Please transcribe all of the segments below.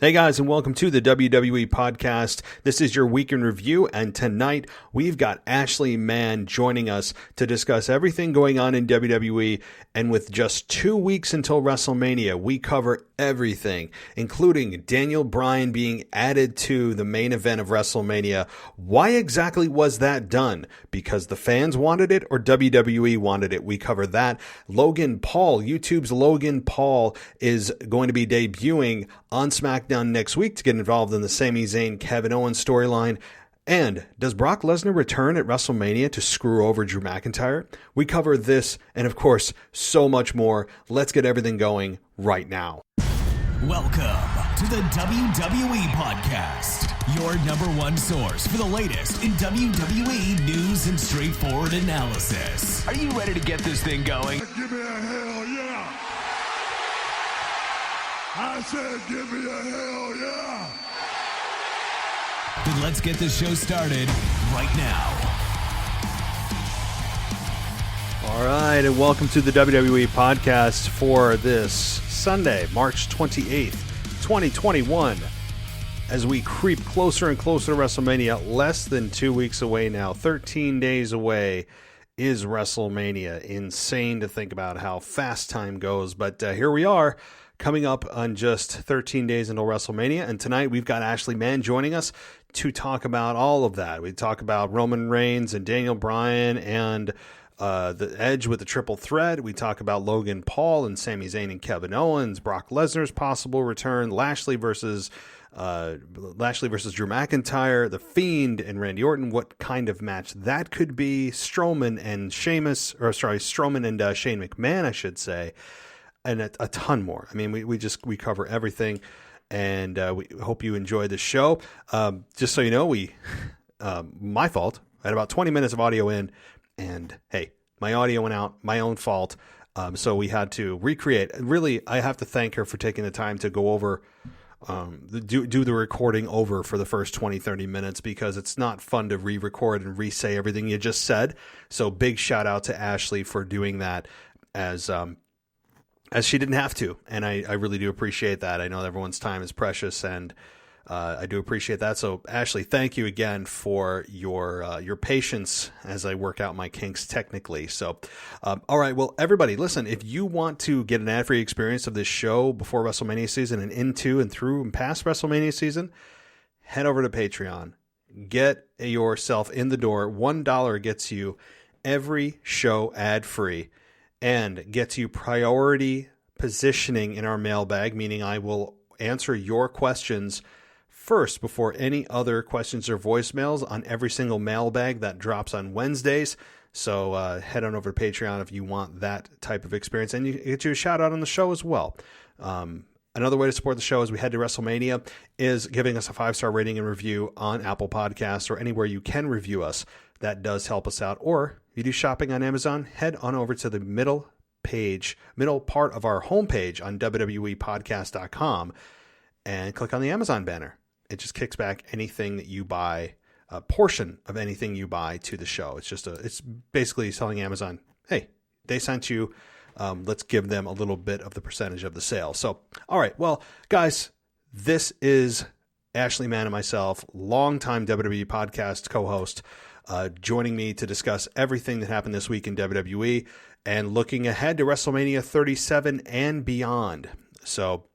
Hey guys, and welcome to the WWE podcast. This is your week in review, and tonight we've got Ashley Mann joining us to discuss everything going on in WWE. And with just 2 weeks until WrestleMania, we cover everything, including Daniel Bryan being added to the main event of WrestleMania. Why exactly was that done? Because the fans wanted it or WWE wanted it? We cover that. Logan Paul, YouTube's Logan Paul, is going to be debuting on SmackDown next week to get involved in the Sami Zayn Kevin Owens storyline. And does Brock Lesnar return at WrestleMania to screw over Drew McIntyre? We cover this and, of course, so much more. Let's get everything going right now. Welcome to the WWE Podcast, your number one source for the latest in WWE news and straightforward analysis. Are you ready to get this thing going? Give me a hell yeah! I said give me a hell yeah! Then let's get this show started right now. All right, and welcome to the WWE Podcast for this Sunday, March 28th, 2021. As we creep closer and closer to WrestleMania, less than 2 weeks away now, 13 days away is WrestleMania. Insane to think about how fast time goes, but here we are, coming up on just 13 days until WrestleMania, and tonight we've got Ashley Mann joining us to talk about all of that. We talk about Roman Reigns and Daniel Bryan and the Edge with the triple threat. We talk about Logan Paul and Sami Zayn and Kevin Owens, Brock Lesnar's possible return, Lashley versus Drew McIntyre, The Fiend and Randy Orton, what kind of match that could be, Strowman and Shane McMahon, I should say, and a ton more. I mean, we cover everything, and we hope you enjoy the show. Just so you know, my fault. I had about 20 minutes of audio in, and hey, my audio went out, my own fault. So we had to recreate. Really, I have to thank her for taking the time to go over, do the recording over for the first 20, 30 minutes, because it's not fun to re-record and re-say everything you just said. So big shout out to Ashley for doing that as she didn't have to. And I really do appreciate that. I know everyone's time is precious, and I do appreciate that. So Ashley, thank you again for your patience as I work out my kinks technically. So, all right. Well, everybody, listen, if you want to get an ad-free experience of this show before WrestleMania season and into and through and past WrestleMania season, head over to Patreon. Get yourself in the door. $1 gets you every show ad-free and gets you priority positioning in our mailbag, meaning I will answer your questions first before any other questions or voicemails on every single mailbag that drops on Wednesdays. So head on over to Patreon if you want that type of experience, and you get you a shout out on the show as well. Another way to support the show as we head to WrestleMania is giving us a 5-star rating and review on Apple Podcasts or anywhere you can review us. That does help us out. Or if you do shopping on Amazon, head on over to the middle part of our homepage on WWEpodcast.com and click on the Amazon banner. It just kicks back anything that you buy, a portion of anything you buy to the show. It's basically telling Amazon, hey, they sent you. Let's give them a little bit of the percentage of the sale. So, all right. Well, guys, this is Ashley Mann and myself, longtime WWE podcast co-host, joining me to discuss everything that happened this week in WWE and looking ahead to WrestleMania 37 and beyond. So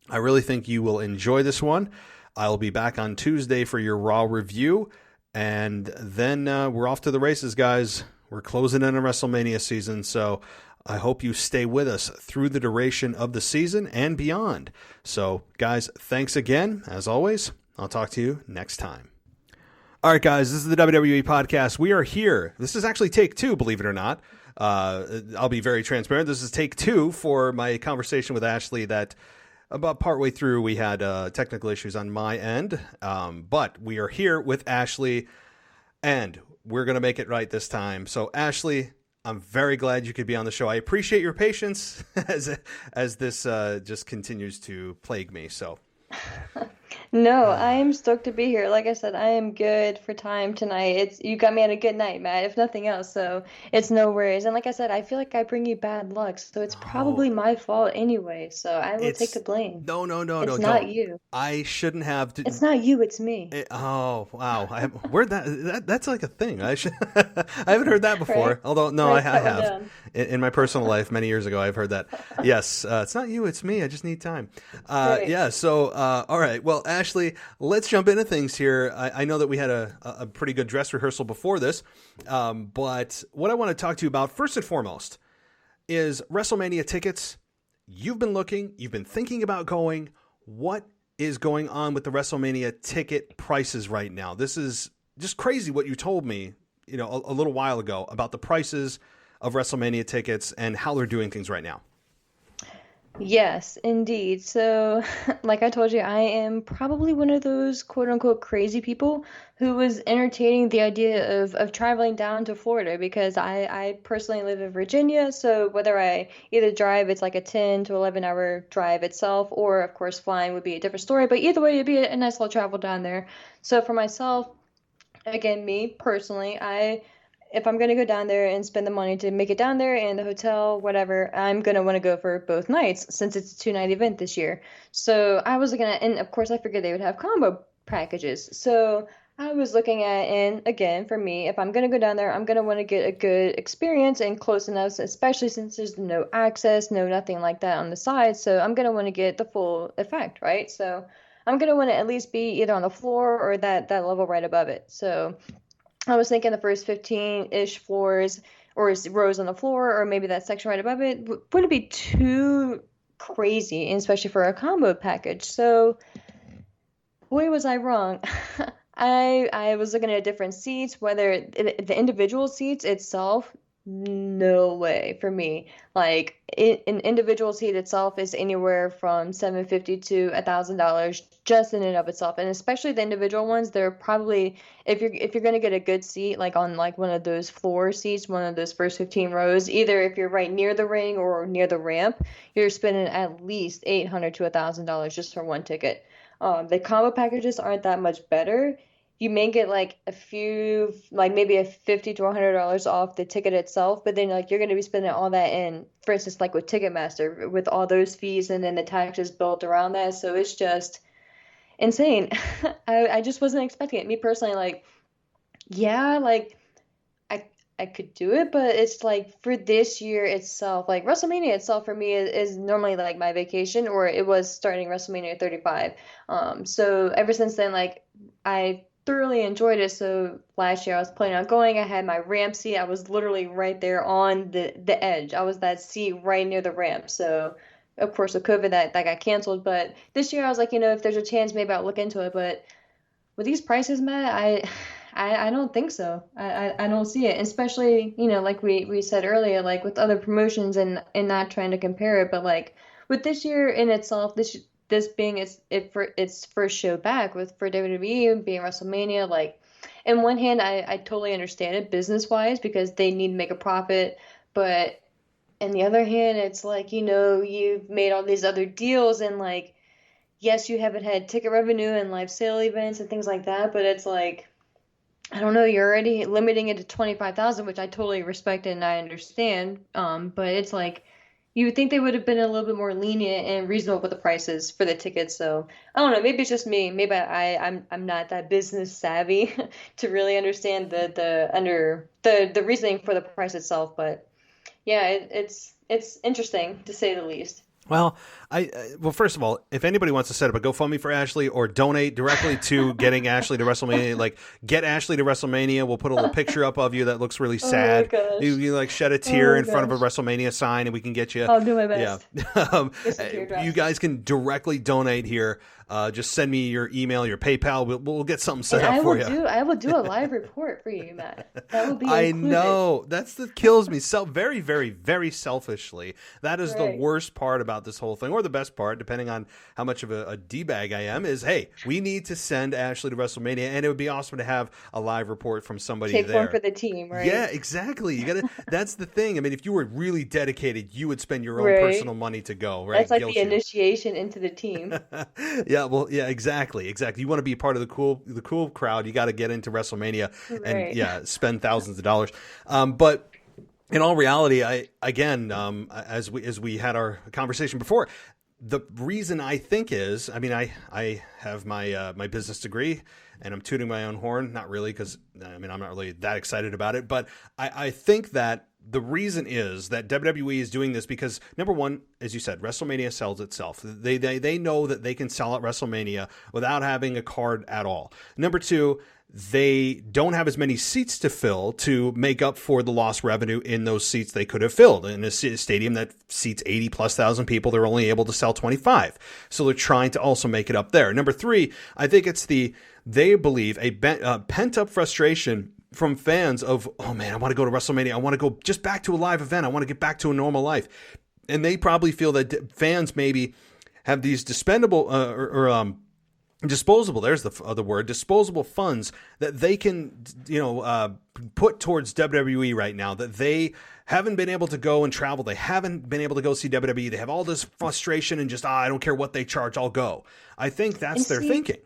I really think you will enjoy this one. I'll be back on Tuesday for your Raw review, and then we're off to the races, guys. We're closing in on WrestleMania season, so I hope you stay with us through the duration of the season and beyond. So, guys, thanks again. As always, I'll talk to you next time. All right, guys, this is the WWE Podcast. We are here. This is actually take 2, believe it or not. I'll be very transparent. This is take 2 for my conversation with Ashley that about partway through we had technical issues on my end. But we are here with Ashley, and we're going to make it right this time. So, Ashley, I'm very glad you could be on the show. I appreciate your patience as this just continues to plague me. So, No, I am stoked to be here. Like I said, I am good for time tonight. It's you got me on a good night, Matt, if nothing else. So it's no worries. And like I said, I feel like I bring you bad luck, so it's Oh, probably my fault anyway. So I will take the it's blame. no, no, no, no, It's not don't. you. I shouldn't have. It's not you, it's me. Oh wow! Where that's like a thing. I should. I haven't heard that before. Right? Although no, I Write that one have down. in my personal life many years ago. I've heard that. Yes, it's not you, it's me. I just need time. Right. Yeah. So all right. Well, Ashley, let's jump into things here. I know that we had a pretty good dress rehearsal before this, but what I want to talk to you about first and foremost is Wrestlemania tickets. You've been looking. You've been thinking about going. What is going on with the WrestleMania ticket prices right now? This is just crazy what you told me, a little while ago about the prices of WrestleMania tickets and how they're doing things right now. Yes, indeed. So, like I told you, I am probably one of those quote unquote crazy people who was entertaining the idea of traveling down to Florida because I personally live in Virginia. So, whether I either drive, it's like a 10 to 11-hour drive itself, or of course, flying would be a different story. But either way, it'd be a nice little travel down there. So, for myself, again, me personally, if I'm gonna go down there and spend the money to make it down there and the hotel, whatever, I'm gonna want to go for both nights since it's a two-night event this year. So I was looking at, and of course I figured they would have combo packages. So I was looking at, and again, for me, if I'm gonna go down there, I'm gonna want to get a good experience and close enough, especially since there's no access, no nothing like that on the side. So I'm gonna want to get the full effect, right? So I'm gonna want to at least be either on the floor or that level right above it. So I was thinking the first 15-ish floors or rows on the floor, or maybe that section right above it, wouldn't be too crazy, and especially for a combo package. So, boy, was I wrong. I was looking at different seats, whether the individual seats itself, no way for me. Like an individual seat itself is anywhere from $750 to $1,000 just in and of itself, and especially the individual ones. They're probably if you're gonna get a good seat, like on like one of those floor seats, one of those first 15 rows, either if you're right near the ring or near the ramp, you're spending at least $800 to $1,000 just for one ticket. The combo packages aren't that much better. You may get like a few, like maybe a $50 to $100 off the ticket itself, but then like you're going to be spending all that in, for instance, like with Ticketmaster, with all those fees and then the taxes built around that. So it's just insane. I just wasn't expecting it. Me personally, like, yeah, like I could do it, but it's like for this year itself, like WrestleMania itself for me is normally like my vacation, or it was starting WrestleMania 35. So ever since then, like I thoroughly enjoyed it. So last year I was planning on going. I had my ramp seat. I was literally right there on the edge. I was that seat right near the ramp. So of course with COVID that got canceled. But this year I was like, if there's a chance, maybe I'll look into it. But with these prices, Matt, I don't think so. I don't see it, especially, like we said earlier, like with other promotions and not trying to compare it, but like with this year in itself, this being its first show back for WWE being WrestleMania, like in one hand, I totally understand it business wise because they need to make a profit, but in the other hand, it's like, you've made all these other deals and like, yes, you haven't had ticket revenue and live sale events and things like that, but it's like, I don't know, you're already limiting it to 25,000, which I totally respect and I understand. But it's like you would think they would have been a little bit more lenient and reasonable with the prices for the tickets. So I don't know, maybe it's just me. Maybe I'm not that business savvy to really understand the reasoning for the price itself. But yeah, it's interesting to say the least. Well, well, first of all, if anybody wants to set up a GoFundMe for Ashley or donate directly to getting Ashley to WrestleMania, like get Ashley to WrestleMania, we'll put a little picture up of you that looks really sad. Oh my gosh. You like shed a tear in front of a WrestleMania sign, and we can get you. I'll do my best. Yeah, you guys can directly donate here. Just send me your email, your PayPal. We'll get something set up for you. I will do a live report for you, Matt. That will be I included. know that kills me. Very, very, very selfishly. That is the Right. worst part about this whole thing, or the best part, depending on how much of a D-bag I am. Is hey, we need to send Ashley to WrestleMania, and it would be awesome to have a live report from somebody Take there. one for the team, right? Yeah, exactly. You gotta. That's the thing. I mean, if you were really dedicated, you would spend your own Right. personal money to go. Right? That's like Guilt the you. initiation into the team. Yeah. Yeah, well, yeah, exactly. You want to be part of the cool crowd. You got to get into WrestleMania and Right. spend thousands of dollars. But in all reality, as we had our conversation before, the reason I think is, I mean, I have my business degree, and I'm tooting my own horn. Not really, because I'm not really that excited about it. But I think that the reason is that WWE is doing this because, number one, as you said, WrestleMania sells itself. They know that they can sell at WrestleMania without having a card at all. Number two, they don't have as many seats to fill to make up for the lost revenue in those seats they could have filled. In a stadium that seats 80,000+ people, they're only able to sell 25. So they're trying to also make it up there. Number three, I think it's they believe a pent-up frustration from fans of, oh man, I want to go to WrestleMania. I want to go just back to a live event. I want to get back to a normal life. And they probably feel that fans maybe have these disposable, there's the other word, disposable funds that they can, put towards WWE right now, that they haven't been able to go and travel. They haven't been able to go see WWE. They have all this frustration and just, I don't care what they charge, I'll go. I think that's their thinking.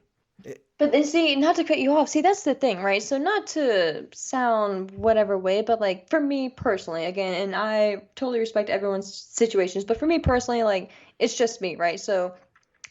But see, not to cut you off, see, that's the thing, right? So not to sound whatever way, but like for me personally, again, and I totally respect everyone's situations, but for me personally, like it's just me, right? So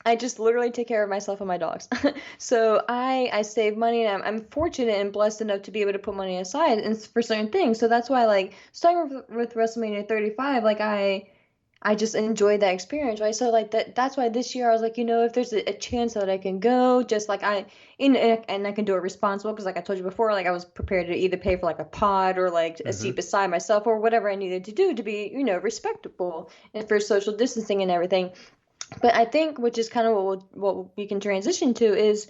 I just literally take care of myself and my dogs. So I save money, and I'm fortunate and blessed enough to be able to put money aside and for certain things. So that's why, like, starting with WrestleMania 35, like I just enjoyed that experience, right? So like that's why this year I was like, if there's a chance that I can go, just like and I can do it responsible, because like I told you before, like I was prepared to either pay for like a pod or like a seat beside myself or whatever I needed to do to be, respectable and for social distancing and everything. But I think, which is kind of what we can transition to, is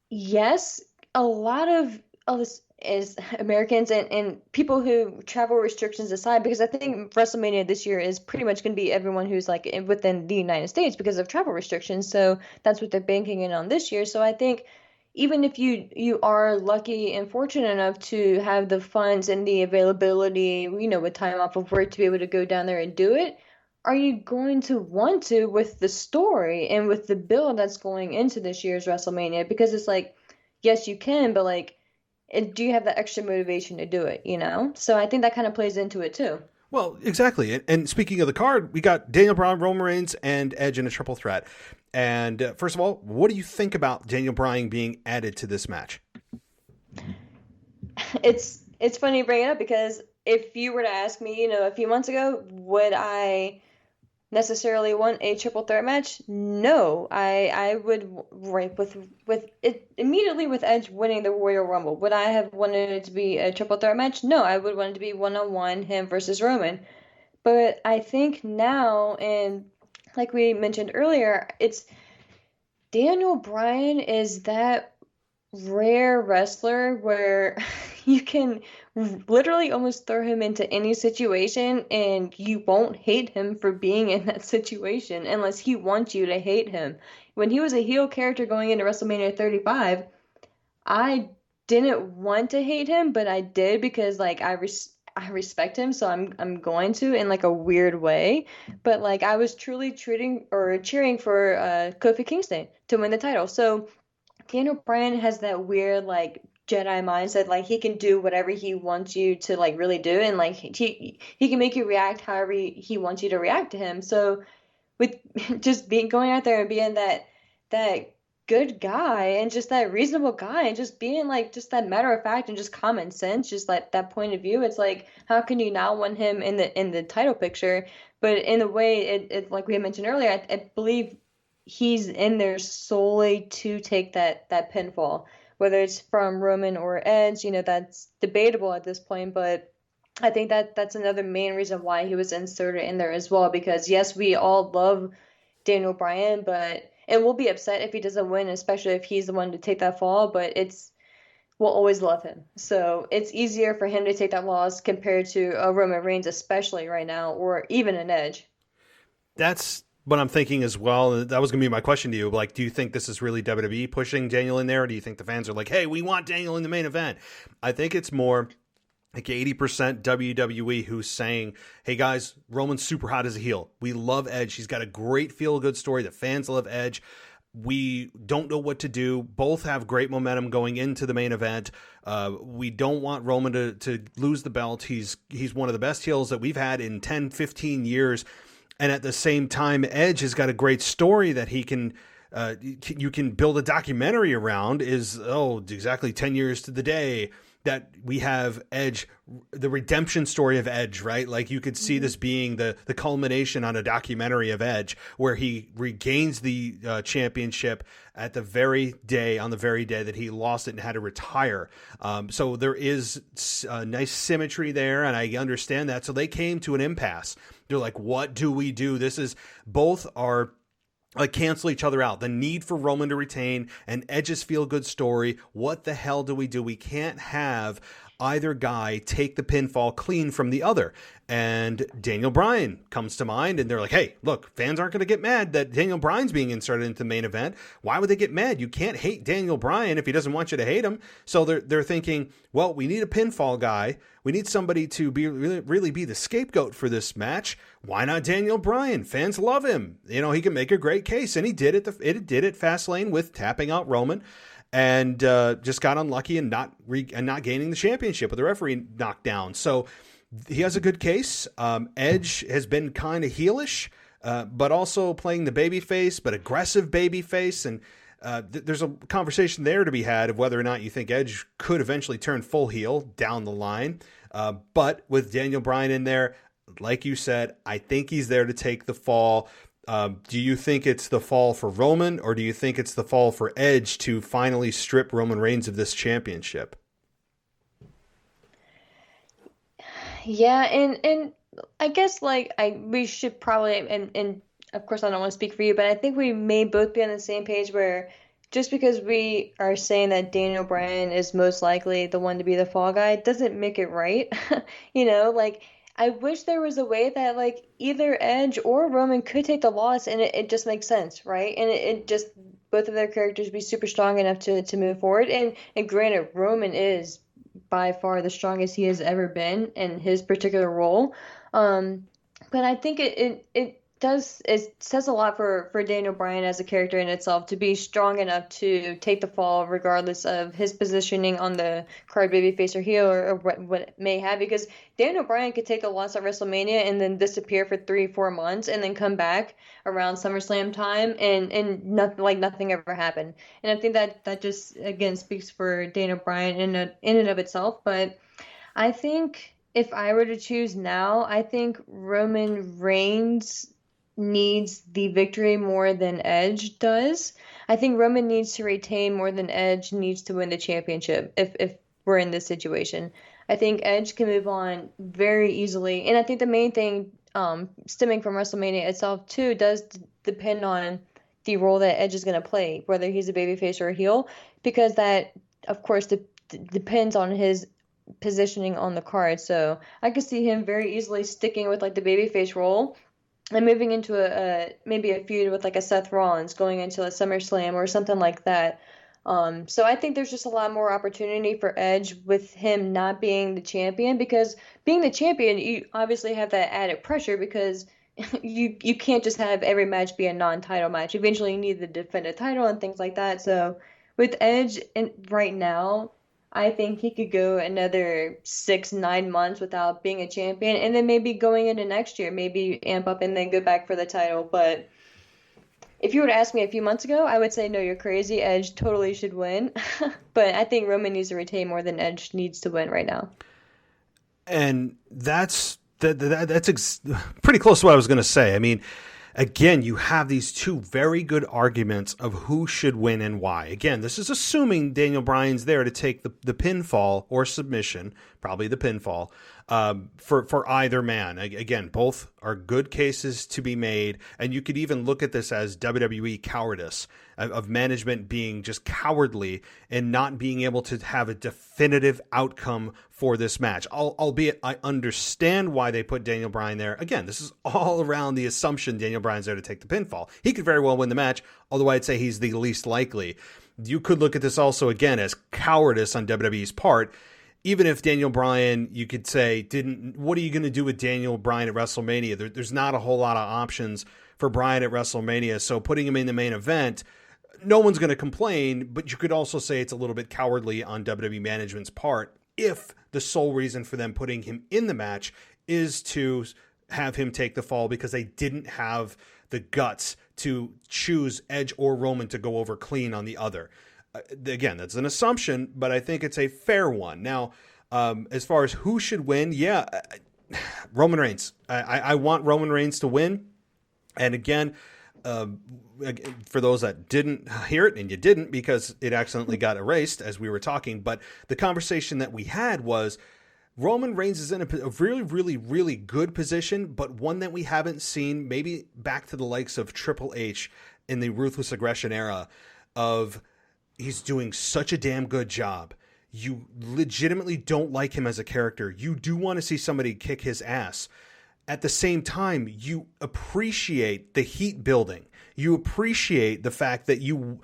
yes, a lot of this is Americans and people who travel restrictions aside, because I think WrestleMania this year is pretty much going to be everyone who's like within the United States because of travel restrictions. So that's what they're banking in on this year. So I think even if you are lucky and fortunate enough to have the funds and the availability, with time off of work to be able to go down there and do it, are you going to want to with the story and with the build that's going into this year's WrestleMania? Because it's like, yes, you can, but like, do you have the extra motivation to do it, So I think that kind of plays into it too. Well, exactly. And speaking of the card, we got Daniel Bryan, Roman Reigns, and Edge in a triple threat. And first of all, what do you think about Daniel Bryan being added to this match? It's funny you bring it up, because if you were to ask me, a few months ago, would I necessarily want a triple threat match? No, I would, right, with it immediately with Edge winning the Royal Rumble. Would I have wanted it to be a triple threat match? No, I would want it to be 1-on-1, him versus Roman. But I think now, and like we mentioned earlier, it's Daniel Bryan is that rare wrestler where you can literally almost throw him into any situation and you won't hate him for being in that situation unless he wants you to hate him. When he was a heel character going into WrestleMania 35, I didn't want to hate him, but I did, because like I respect him, so I'm going to, in like a weird way. But like I was truly cheering for Kofi Kingston to win the title. So Daniel Bryan has that weird like Jedi mindset, like he can do whatever he wants you to like really do, and like he can make you react however he wants you to react to him. So with just going out there and being that good guy and just that reasonable guy and just being like just that matter of fact and just common sense, just like that point of view, it's like how can you not want him in the title picture? But in a way, it like we had mentioned earlier, I believe he's in there solely to take that pinfall, whether it's from Roman or Edge. That's debatable at this point, but I think that's another main reason why he was inserted in there as well, because yes, we all love Daniel Bryan, and we'll be upset if he doesn't win, especially if he's the one to take that fall, but we'll always love him. So it's easier for him to take that loss compared to Roman Reigns, especially right now, or even an Edge. That's what I'm thinking as well. That was going to be my question to you. Like, do you think this is really WWE pushing Daniel in there? Or do you think the fans are like, hey, we want Daniel in the main event? I think it's more like 80% WWE who's saying, hey guys, Roman's super hot as a heel. We love Edge. He's got a great feel-good story. The fans love Edge. We don't know what to do. Both have great momentum going into the main event. We don't want Roman to lose the belt. He's one of the best heels that we've had in 10, 15 years. And at the same time, Edge has got a great story that he can you can build a documentary around. Is exactly 10 years to the day that we have Edge, the redemption story of Edge, right? Like you could see this being the culmination on a documentary of Edge, where he regains the championship on the very day that he lost it and had to retire. So there is a nice symmetry there, and I understand that. So they came to an impasse. They're like, what do we do? Both are like cancel each other out. The need for Roman to retain and Edge's feel-good story. What the hell do? We can't have either guy take the pinfall clean from the other. And Daniel Bryan comes to mind, and they're like, hey, look, fans aren't going to get mad that Daniel Bryan's being inserted into the main event. Why would they get mad? You can't hate Daniel Bryan if he doesn't want you to hate him. So they're thinking, well, we need a pinfall guy. We need somebody to be really be the scapegoat for this match. Why not Daniel Bryan? Fans love him. He can make a great case, and he did it. It did it Fastlane with tapping out Roman, and just got unlucky and not gaining the championship with the referee knockdown. So he has a good case. Edge has been kind of heelish, but also playing the babyface, but aggressive babyface, and there's a conversation there to be had of whether or not you think Edge could eventually turn full heel down the line. But with Daniel Bryan in there, like you said, I think he's there to take the fall. Do you think it's the fall for Roman, or do you think it's the fall for Edge to finally strip Roman Reigns of this championship? Yeah, and I guess we should probably, and of course I don't want to speak for you, but I think we may both be on the same page where just because we are saying that Daniel Bryan is most likely the one to be the fall guy doesn't make it right. I wish there was a way that either Edge or Roman could take the loss, and it just makes sense, right? And it just, both of their characters be super strong enough to move forward. And granted, Roman is by far the strongest he has ever been in his particular role. But I think it says a lot for Daniel Bryan as a character in itself to be strong enough to take the fall regardless of his positioning on the card, babyface or heel, or what it may have, because Daniel Bryan could take a loss at WrestleMania and then disappear for 3-4 months and then come back around SummerSlam time and nothing ever happened. And I think that just again speaks for Daniel Bryan in and of itself. But I think if I were to choose now, I think Roman Reigns needs the victory more than Edge does. I think Roman needs to retain more than Edge needs to win the championship if we're in this situation. I think Edge can move on very easily. And I think the main thing stemming from WrestleMania itself too does depend on the role that Edge is going to play, whether he's a babyface or a heel, because that, of course, depends on his positioning on the card. So I could see him very easily sticking with the babyface role and moving into maybe a feud with a Seth Rollins going into a SummerSlam or something like that. So I think there's just a lot more opportunity for Edge with him not being the champion, because being the champion, you obviously have that added pressure because you can't just have every match be a non-title match. Eventually you need to defend a title and things like that. So with Edge right now, I think he could go another 6-9 months without being a champion, and then maybe going into next year, maybe amp up and then go back for the title. But if you were to ask me a few months ago, I would say, no, you're crazy. Edge totally should win. But I think Roman needs to retain more than Edge needs to win right now. And that's pretty close to what I was going to say. I mean, again, you have these two very good arguments of who should win and why. Again, this is assuming Daniel Bryan's there to take the pinfall or submission, probably the pinfall, for either man. Again, both are good cases to be made, and you could even look at this as WWE cowardice, of management being just cowardly and not being able to have a definitive outcome for this match. Albeit I understand why they put Daniel Bryan there. Again, this is all around the assumption Daniel Bryan's there to take the pinfall. He could very well win the match, although I'd say he's the least likely. You could look at this also again as cowardice on WWE's part. even if Daniel Bryan, you could say, what are you going to do with Daniel Bryan at WrestleMania? There's not a whole lot of options for Bryan at WrestleMania. So putting him in the main event, no one's going to complain, but you could also say it's a little bit cowardly on WWE management's part if the sole reason for them putting him in the match is to have him take the fall because they didn't have the guts to choose Edge or Roman to go over clean on the other. Again, that's an assumption, but I think it's a fair one. Now, as far as who should win, Roman Reigns. I want Roman Reigns to win. And again, for those that didn't hear it, and you didn't because it accidentally got erased as we were talking, but the conversation that we had was Roman Reigns is in a really, really, really good position, but one that we haven't seen maybe back to the likes of Triple H in the Ruthless Aggression era of he's doing such a damn good job. You legitimately don't like him as a character. You do want to see somebody kick his ass. At the same time, you appreciate the heat building. You appreciate the fact that you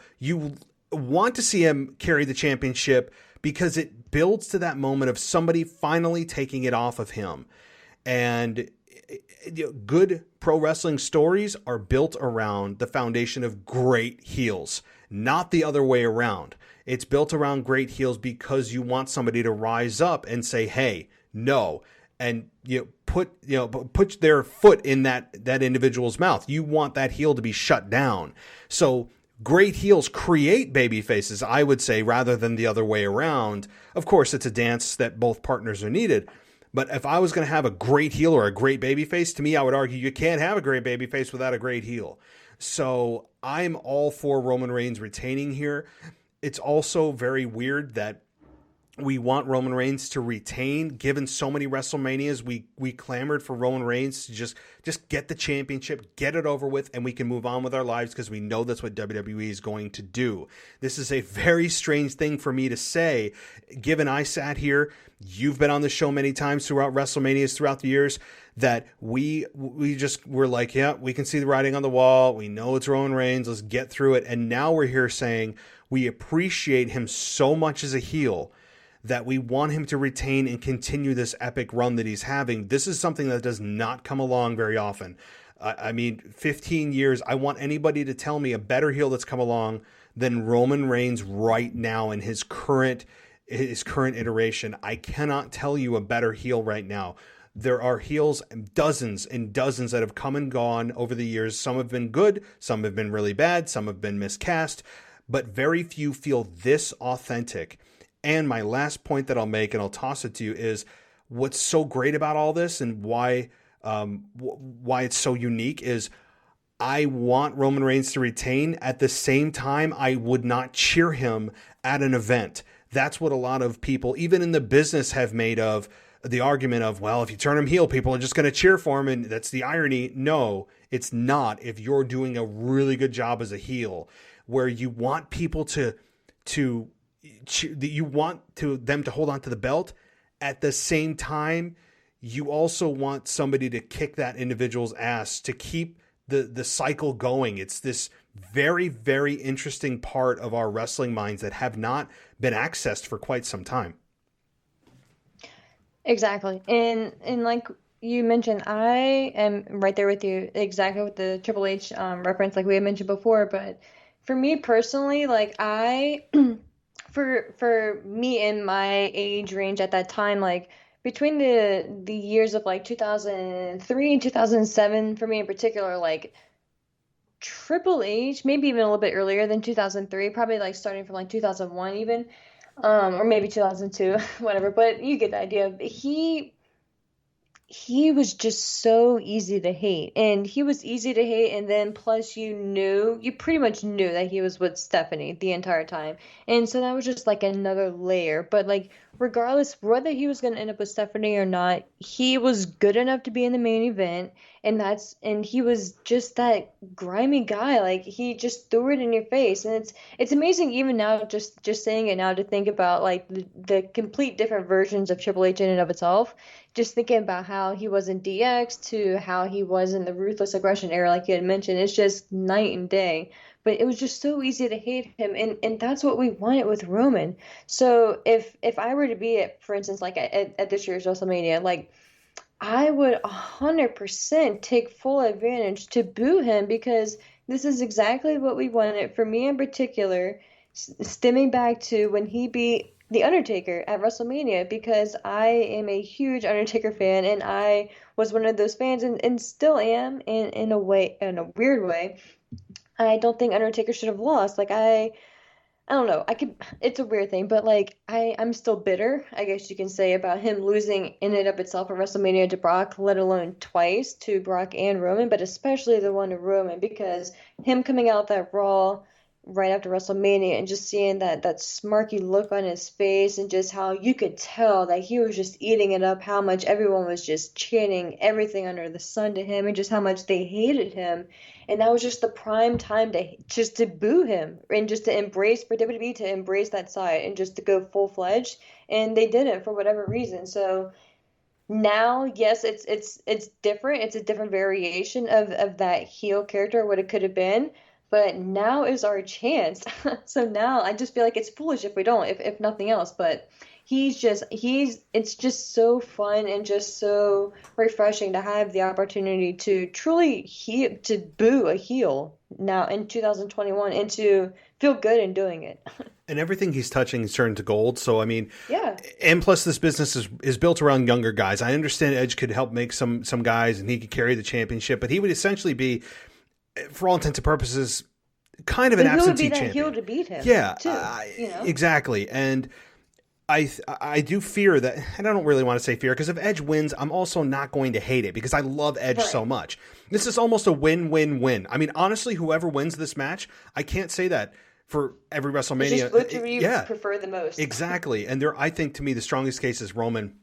want to see him carry the championship because it builds to that moment of somebody finally taking it off of him. And good pro wrestling stories are built around the foundation of great heels, not the other way around. It's built around great heels because you want somebody to rise up and say, hey, no, and put their foot in that individual's mouth. You want that heel to be shut down. So great heels create baby faces, I would say, rather than the other way around. Of course, it's a dance that both partners are needed. But if I was going to have a great heel or a great babyface, to me, I would argue you can't have a great babyface without a great heel. So I'm all for Roman Reigns retaining here. It's also very weird that we want Roman Reigns to retain, given so many WrestleManias. We clamored for Roman Reigns to just get the championship, get it over with, and we can move on with our lives because we know that's what WWE is going to do. This is a very strange thing for me to say, given I sat here, you've been on the show many times throughout WrestleManias throughout the years, that we're like, yeah, we can see the writing on the wall. We know it's Roman Reigns. Let's get through it. And now we're here saying we appreciate him so much as a heel that we want him to retain and continue this epic run that he's having. This is something that does not come along very often. I mean, 15 years, I want anybody to tell me a better heel that's come along than Roman Reigns right now in his current iteration. I cannot tell you a better heel right now. There are heels, dozens and dozens that have come and gone over the years. Some have been good, some have been really bad, some have been miscast, but very few feel this authentic. And my last point that I'll make, and I'll toss it to you, is what's so great about all this and why it's so unique is I want Roman Reigns to retain. At the same time, I would not cheer him at an event. That's what a lot of people, even in the business, have made of the argument of, well, if you turn him heel, people are just going to cheer for him. And that's the irony. No, it's not. If you're doing a really good job as a heel, where you want people them to hold on to the belt. At the same time, you also want somebody to kick that individual's ass to keep the cycle going. It's this very, very interesting part of our wrestling minds that have not been accessed for quite some time. Exactly. And like you mentioned, I am right there with you exactly with the Triple H reference like we had mentioned before. But for me personally, like for me in my age range at that time, like between the years of like 2003 and 2007, for me in particular, like Triple H, maybe even a little bit earlier than 2003, probably like starting from like 2001 even, or maybe 2002, whatever, but you get the idea. He was just so easy to hate, and he was easy to hate, and then plus you pretty much knew that he was with Stephanie the entire time, and so that was just like another layer. But like regardless whether he was going to end up with Stephanie or not, he was good enough to be in the main event, and he was just that grimy guy. Like he just threw it in your face, and it's amazing even now just saying it now to think about like the complete different versions of Triple H in and of itself. Just thinking about how he was in DX to how he was in the Ruthless Aggression era, like you had mentioned, it's just night and day. but it was just so easy to hate him, and that's what we wanted with Roman. So if I were to be at, for instance, like at this year's WrestleMania, like I would 100% take full advantage to boo him because this is exactly what we wanted. For me in particular, stemming back to when he beat The Undertaker at WrestleMania, because I am a huge Undertaker fan and I was one of those fans and still am in a way, in a weird way. I don't think Undertaker should have lost. Like I don't know. It's a weird thing, but like I'm still bitter, I guess you can say, about him losing in and of itself at WrestleMania to Brock, let alone twice to Brock and Roman, but especially the one to Roman, because him coming out that Raw right after WrestleMania and just seeing that smirky look on his face and just how you could tell that he was just eating it up, how much everyone was just chanting everything under the sun to him and just how much they hated him. And that was just the prime time to boo him and just to embrace, for WWE to embrace that side and just to go full-fledged. And they didn't for whatever reason. So now, yes, it's different. It's a different variation of that heel character, what it could have been. But now is our chance. So now I just feel like it's foolish if we don't, if nothing else. But it's just so fun and just so refreshing to have the opportunity to truly to boo a heel now in 2021 and to feel good in doing it. And everything he's touching is turned to gold. So, I mean, yeah. And plus this business is built around younger guys. I understand Edge could help make some guys and he could carry the championship, but he would essentially be, for all intents and purposes, kind of an absentee champion. Heel to beat him. Yeah, too, exactly. And I do fear that, and I don't really want to say fear, because if Edge wins, I'm also not going to hate it because I love Edge so much. This is almost a win-win-win. I mean, honestly, whoever wins this match, I can't say that for every WrestleMania. It's just which you prefer the most. Exactly. And I think to me, the strongest case is Roman.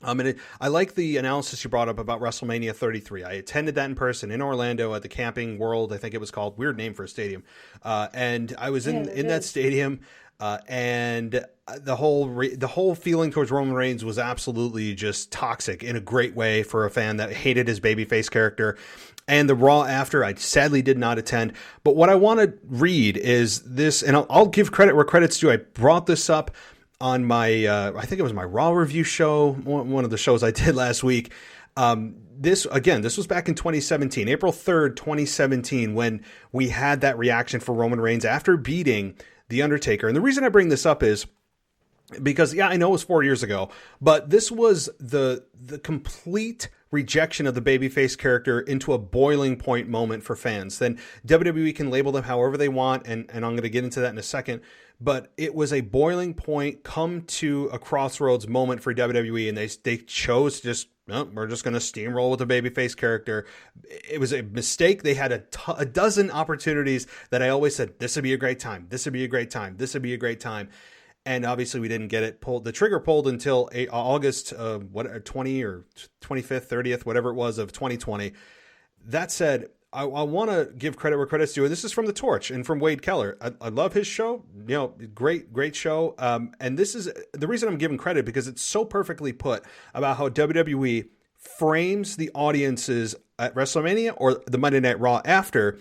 I like the analysis you brought up about WrestleMania 33. I attended that in person in Orlando at the Camping World, I think it was called. Weird name for a stadium. And I was in that stadium, and the whole feeling towards Roman Reigns was absolutely just toxic in a great way for a fan that hated his babyface character. And the Raw after, I sadly did not attend. But what I want to read is this, and I'll give credit where credit's due. I brought this up on my, I think it was my Raw review show, one of the shows I did last week. This was back in 2017, April 3rd, 2017, when we had that reaction for Roman Reigns after beating The Undertaker. And the reason I bring this up is because, I know it was 4 years ago, but this was the complete rejection of the babyface character into a boiling point moment for fans. Then WWE can label them however they want, and I'm going to get into that in a second. But it was a boiling point, come to a crossroads moment for WWE, and they chose just, we're just going to steamroll with the babyface character. It was a mistake. They had a dozen opportunities that I always said, this would be a great time. This would be a great time. This would be a great time. And obviously we didn't get it pulled. The trigger pulled until August 20 or 25th, 30th, whatever it was of 2020. That said, I want to give credit where credit's due. And this is from The Torch and from Wade Keller. I love his show. Great show. And this is the reason I'm giving credit, because it's so perfectly put about how WWE frames the audiences at WrestleMania or the Monday Night Raw after,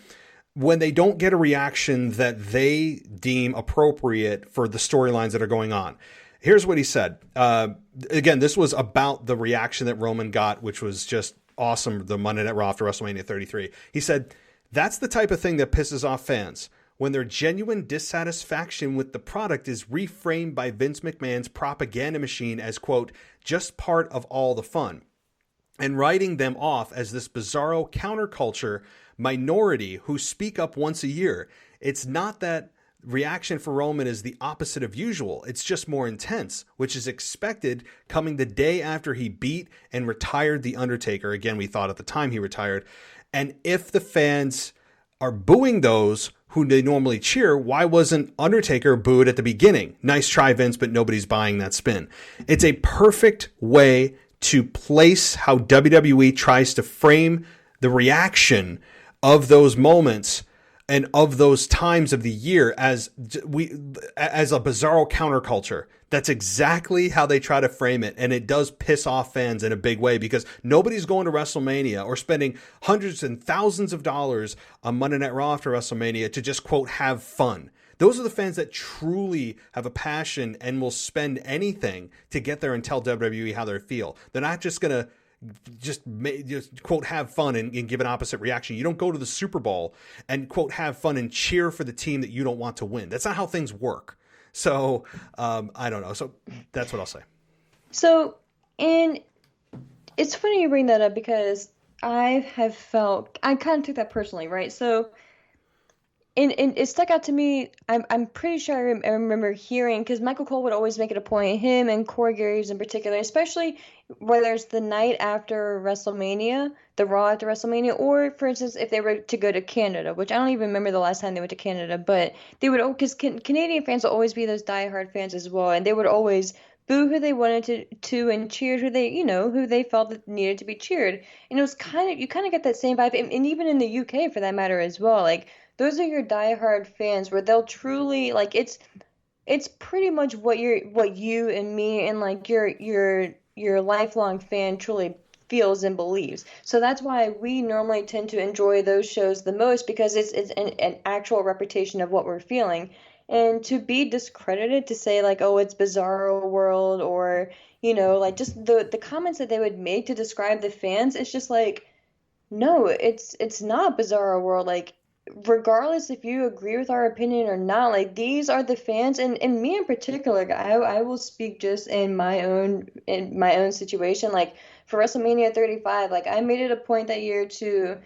when they don't get a reaction that they deem appropriate for the storylines that are going on. Here's what he said. Again, this was about the reaction that Roman got, which was just awesome, the Monday Night Raw after WrestleMania 33. He said, that's the type of thing that pisses off fans, when their genuine dissatisfaction with the product is reframed by Vince McMahon's propaganda machine as, quote, just part of all the fun, and writing them off as this bizarro counterculture minority who speak up once a year. It's not that reaction for Roman is the opposite of usual. It's just more intense, which is expected coming the day after he beat and retired The Undertaker. Again, we thought at the time he retired. And if the fans are booing those who they normally cheer, why wasn't Undertaker booed at the beginning? Nice try, Vince, but nobody's buying that spin. It's a perfect way to place how WWE tries to frame the reaction of those moments and of those times of the year as a bizarro counterculture. That's exactly how they try to frame it. And it does piss off fans in a big way because nobody's going to WrestleMania or spending hundreds and thousands of dollars on Monday Night Raw after WrestleMania to just, quote, have fun. Those are the fans that truly have a passion and will spend anything to get there and tell WWE how they feel. They're not just going to just quote, have fun and give an opposite reaction. You don't go to the Super Bowl and, quote, have fun and cheer for the team that you don't want to win. That's not how things work. So I don't know. So that's what I'll say. So, and it's funny you bring that up because I kind of took that personally, right? So, and it stuck out to me. I'm pretty sure I remember hearing, because Michael Cole would always make it a point, him and Corey Graves in particular, especially whether it's the night after WrestleMania, the Raw after WrestleMania, or for instance, if they were to go to Canada, which I don't even remember the last time they went to Canada, but they would, because Canadian fans will always be those diehard fans as well, and they would always boo who they wanted to and cheer who they felt that needed to be cheered. And it was you kind of get that same vibe, and even in the UK for that matter as well. Like, those are your diehard fans where they'll truly, like, it's pretty much what you and me and like your lifelong fan truly feels and believes. So that's why we normally tend to enjoy those shows the most, because it's an actual reputation of what we're feeling. And to be discredited, to say like, oh, it's Bizarro World, or, like just the comments that they would make to describe the fans, it's just like, no, it's not Bizarro World. Like, regardless if you agree with our opinion or not, like, these are the fans, and me in particular, I will speak just in my own situation. Like, for WrestleMania 35, like, I made it a point that year to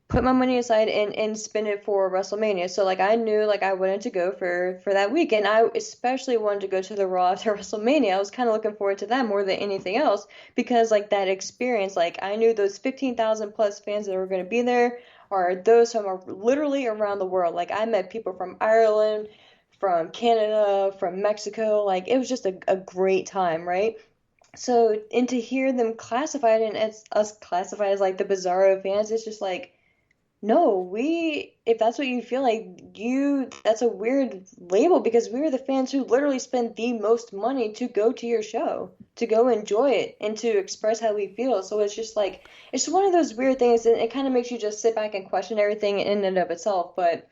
put my money aside and spend it for WrestleMania. So like, I knew like I wanted to go for that week, and I especially wanted to go to the Raw after WrestleMania. I was kind of looking forward to that more than anything else, because like that experience, like I knew those 15,000 plus fans that were going to be there are those from literally around the world. Like, I met people from Ireland, from Canada, from Mexico. Like, it was just a great time, right? So, and to hear them classified and as us classified as like the Bizarro fans, it's just like, no, if that's what you feel like, that's a weird label, because we are the fans who literally spend the most money to go to your show, to go enjoy it, and to express how we feel. So it's just like, it's one of those weird things, and it kind of makes you just sit back and question everything in and of itself. But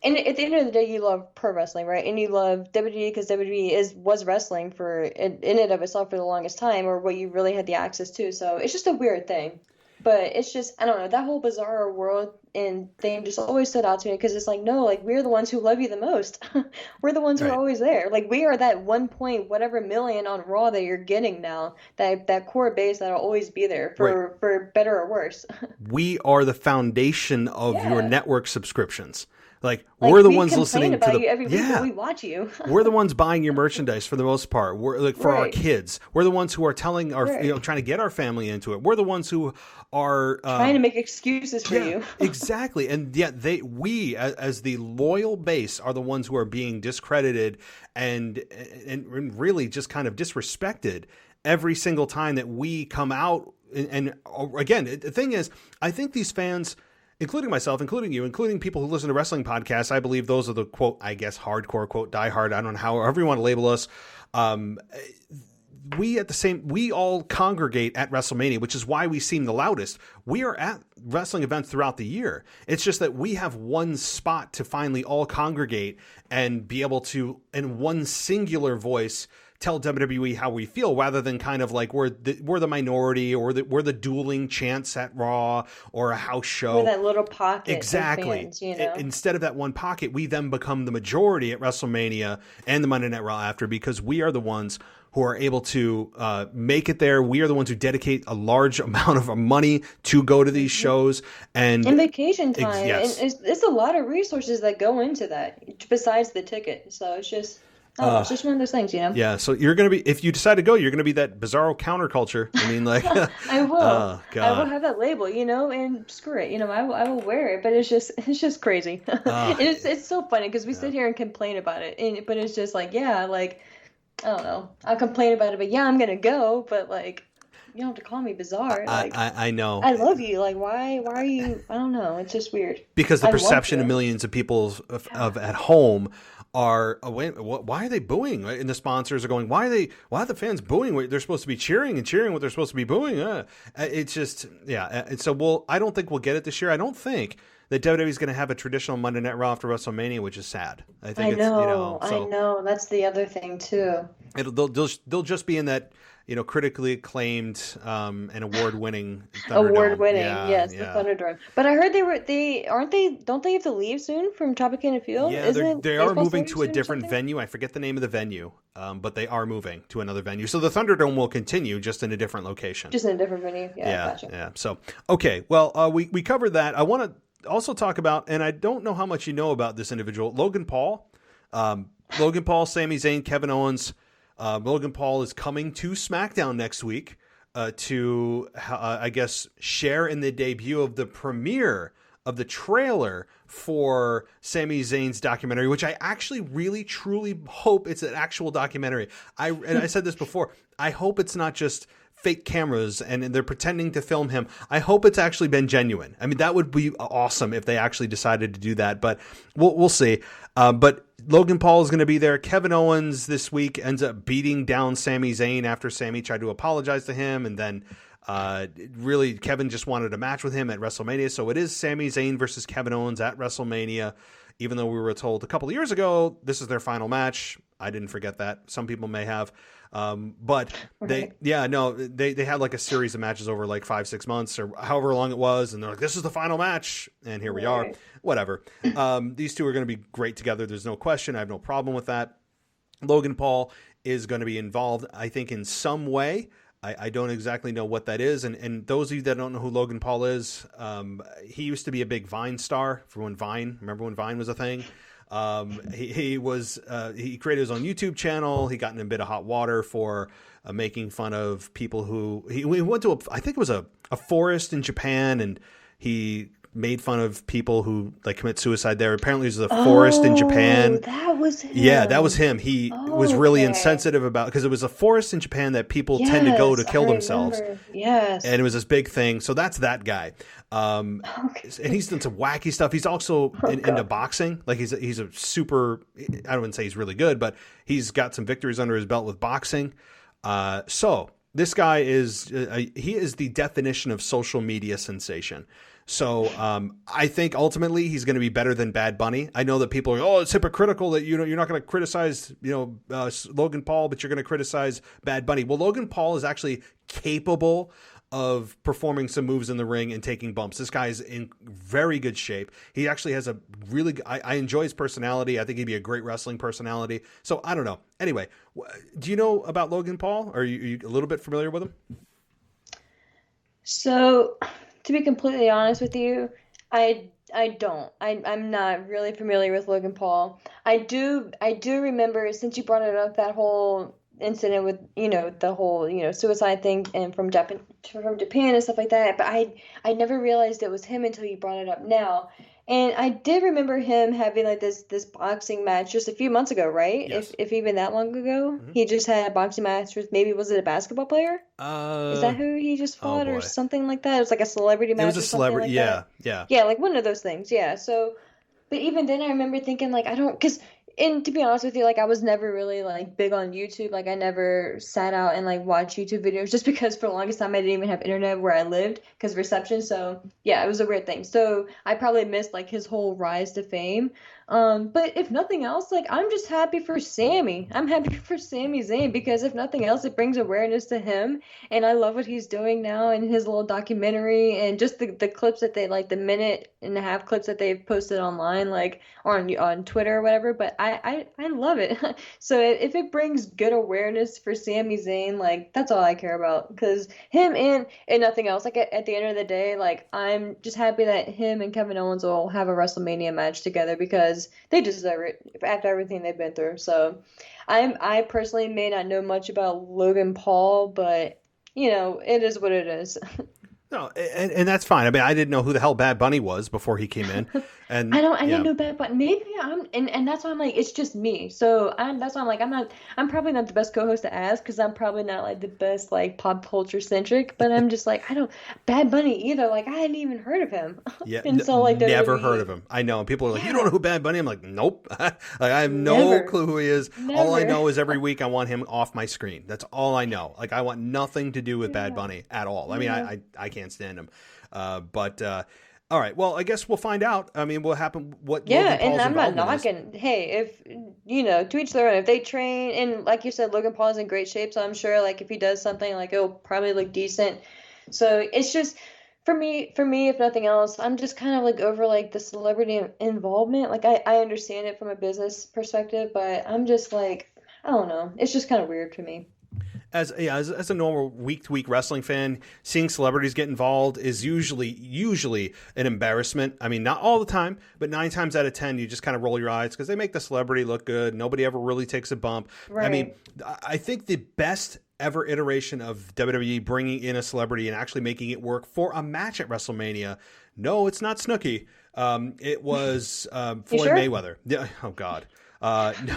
and at the end of the day, you love pro wrestling, right? And you love WWE because WWE was wrestling in and of itself for the longest time, or what you really had the access to. So it's just a weird thing. But it's just, I don't know, that whole Bizarro World and thing just always stood out to me, because it's like, no, like, we're the ones who love you the most. We're the ones who are always there. Like, we are that 1 point whatever million on Raw that you're getting now, that core base that'll always be there for better or worse. We are the foundation of your network subscriptions. Like we're the ones listening to the every week when we watch you. We're the ones buying your merchandise for the most part. We're like for our kids. We're the ones who are telling our trying to get our family into it. We're the ones who are trying to make excuses for you. Exactly. And yet we as the loyal base are the ones who are being discredited and really just kind of disrespected every single time that we come out. And again, the thing is, I think these fans, including myself, including you, including people who listen to wrestling podcasts, I believe those are the, quote, I guess, hardcore, quote, diehard, I don't know, however you want to label us. We all congregate at WrestleMania, which is why we seem the loudest. We are at wrestling events throughout the year. It's just that we have one spot to finally all congregate and be able to, in one singular voice, tell WWE how we feel, rather than kind of like we're the minority, or we're the dueling chants at Raw or a house show. Or that little pocket. Exactly. Of fans, Instead of that one pocket, we then become the majority at WrestleMania and the Monday Night Raw after, because we are the ones who are able to make it there. We are the ones who dedicate a large amount of money to go to these shows. And vacation time. Yes. And it's a lot of resources that go into that besides the ticket. So it's just... it's just one of those things, Yeah, so you're going to be, if you decide to go, you're going to be that Bizarro counterculture. I mean, like... I will. Oh, God. I will have that label, and screw it. I will wear it, but it's just crazy. It's so funny, because we sit here and complain about it, but it's just like, I don't know. I'll complain about it, but I'm going to go, but like... you don't have to call me bizarre. I know. I love you. Like, why are you? I don't know. It's just weird. Because the I love perception you. of millions of people of at home are, why are they booing? And the sponsors are going, why are the fans booing? They're supposed to be cheering what they're supposed to be booing. It's just, yeah. And so I don't think we'll get it this year. I don't think that WWE is going to have a traditional Monday Night Raw after WrestleMania, which is sad. I think I know. That's the other thing too. They'll just be in that, critically acclaimed and award-winning yes, the Thunderdome. But I heard don't they have to leave soon from Tropicana Field? Yeah, they are moving to a different venue. I forget the name of the venue, but they are moving to another venue. So the Thunderdome will continue, just in a different location. Just in a different venue. Yeah, gotcha. Yeah. So, okay, well, we covered that. I want to also talk about, and I don't know how much you know about this individual, Logan Paul. Logan Paul, Sami Zayn, Kevin Owens. Logan Paul is coming to SmackDown next week to, I guess, share in the debut of the premiere of the trailer for Sami Zayn's documentary, which I actually really, truly hope it's an actual documentary. I said this before. I hope it's not just fake cameras and they're pretending to film him. I hope it's actually been genuine. I mean, that would be awesome if they actually decided to do that, but we'll see. But Logan Paul is going to be there. Kevin Owens this week ends up beating down Sami Zayn after Sami tried to apologize to him. And then really Kevin just wanted a match with him at WrestleMania. So it is Sami Zayn versus Kevin Owens at WrestleMania, even though we were told a couple of years ago this is their final match. I didn't forget that. Some people may have. But they had like a series of matches over like 5-6 months or however long it was. And they're like, this is the final match. And here we are, whatever. These two are going to be great together. There's no question. I have no problem with that. Logan Paul is going to be involved, I think, in some way. I don't exactly know what that is. And those of you that don't know who Logan Paul is, he used to be a big Vine star for remember when Vine was a thing? He created his own YouTube channel. He got in a bit of hot water for making fun of people who he went to I think it was a forest in Japan, and he made fun of people who like commit suicide there. Apparently there's a forest in Japan. That was him. Yeah, that was him. He was really insensitive about, because it was a forest in Japan that people tend to go to kill themselves. Yes. And it was this big thing. So that's that guy. And he's done some wacky stuff. He's also into boxing. Like he's a super, I wouldn't say he's really good, but he's got some victories under his belt with boxing. So this guy is the definition of social media sensation. So I think ultimately he's going to be better than Bad Bunny. I know that people are, it's hypocritical that you're not going to criticize Logan Paul, but you're going to criticize Bad Bunny. Well, Logan Paul is actually capable of performing some moves in the ring and taking bumps. This guy is in very good shape. He actually has a really I enjoy his personality. I think he'd be a great wrestling personality. So I don't know. Anyway, do you know about Logan Paul? Are you a little bit familiar with him? So, to be completely honest with you, I don't. I'm not really familiar with Logan Paul. I do remember, since you brought it up, that whole incident with the whole suicide thing and from Japan and stuff like that. But I never realized it was him until you brought it up now. And I did remember him having like this boxing match just a few months ago, right? Yes. If even that long ago, he just had a boxing match with, maybe, was it a basketball player? Is that who he just fought or something like that? It was like a celebrity match. It was a celebrity, yeah, like one of those things, yeah. So, but even then, I remember thinking like, and to be honest with you, like I was never really like big on YouTube. Like I never sat out and like watched YouTube videos, just because for the longest time I didn't even have internet where I lived because of reception. So yeah, it was a weird thing. So I probably missed like his whole rise to fame. But if nothing else, like I'm just happy for Sami. I'm happy for Sami Zayn, because if nothing else, it brings awareness to him. And I love what he's doing now in his little documentary, and just the clips that they, like the 1.5-minute clips that they've posted online, like on Twitter or whatever. But I love it. So if it brings good awareness for Sami Zayn, like that's all I care about, because him and nothing else. Like at the end of the day, like I'm just happy that him and Kevin Owens will have a WrestleMania match together, because they deserve it after everything they've been through. So I personally may not know much about Logan Paul, but it is what it is. No, and that's fine. I mean, I didn't know who the hell Bad Bunny was before he came in, and I didn't know bad, but maybe and that's why I'm like, it's just me. So that's why I'm like, I'm probably not the best co-host to ask because I'm probably not like the best like pop culture centric, but I'm just like, I don't Bad Bunny either. Like I hadn't even heard of him yeah, until like never WWE. heard of him. I know, and people are like, you don't know Yeah, who Bad Bunny? I'm like, nope, like, I have no never, clue who he is. All I never. know is every week I want him off my screen. That's all I know. Like I want nothing to do with Bad Yeah, Bunny at all. I mean, yeah. I can't stand him. But all right. Well, I guess we'll find out. I mean, what happened? What Yeah, Logan and Paul's I'm not involvement is. knocking. Hey, if to each their own. If they train, and like you said, Logan Paul is in great shape, so I'm sure like if he does something, like it'll probably look decent. So it's just for me, if nothing else, I'm just kind of like over like the celebrity involvement. Like I understand it from a business perspective, but I'm just like I don't know. It's just kind of weird to me. As a normal week to week wrestling fan, seeing celebrities get involved is usually an embarrassment. I mean, not all the time, but 9 times out of 10, you just kind of roll your eyes because they make the celebrity look good. Nobody ever really takes a bump. I mean, Right. I think the best ever iteration of WWE bringing in a celebrity and actually making it work for a match at WrestleMania. No, it's not Snooki. It was You Floyd sure? Mayweather. Yeah. Oh God. No,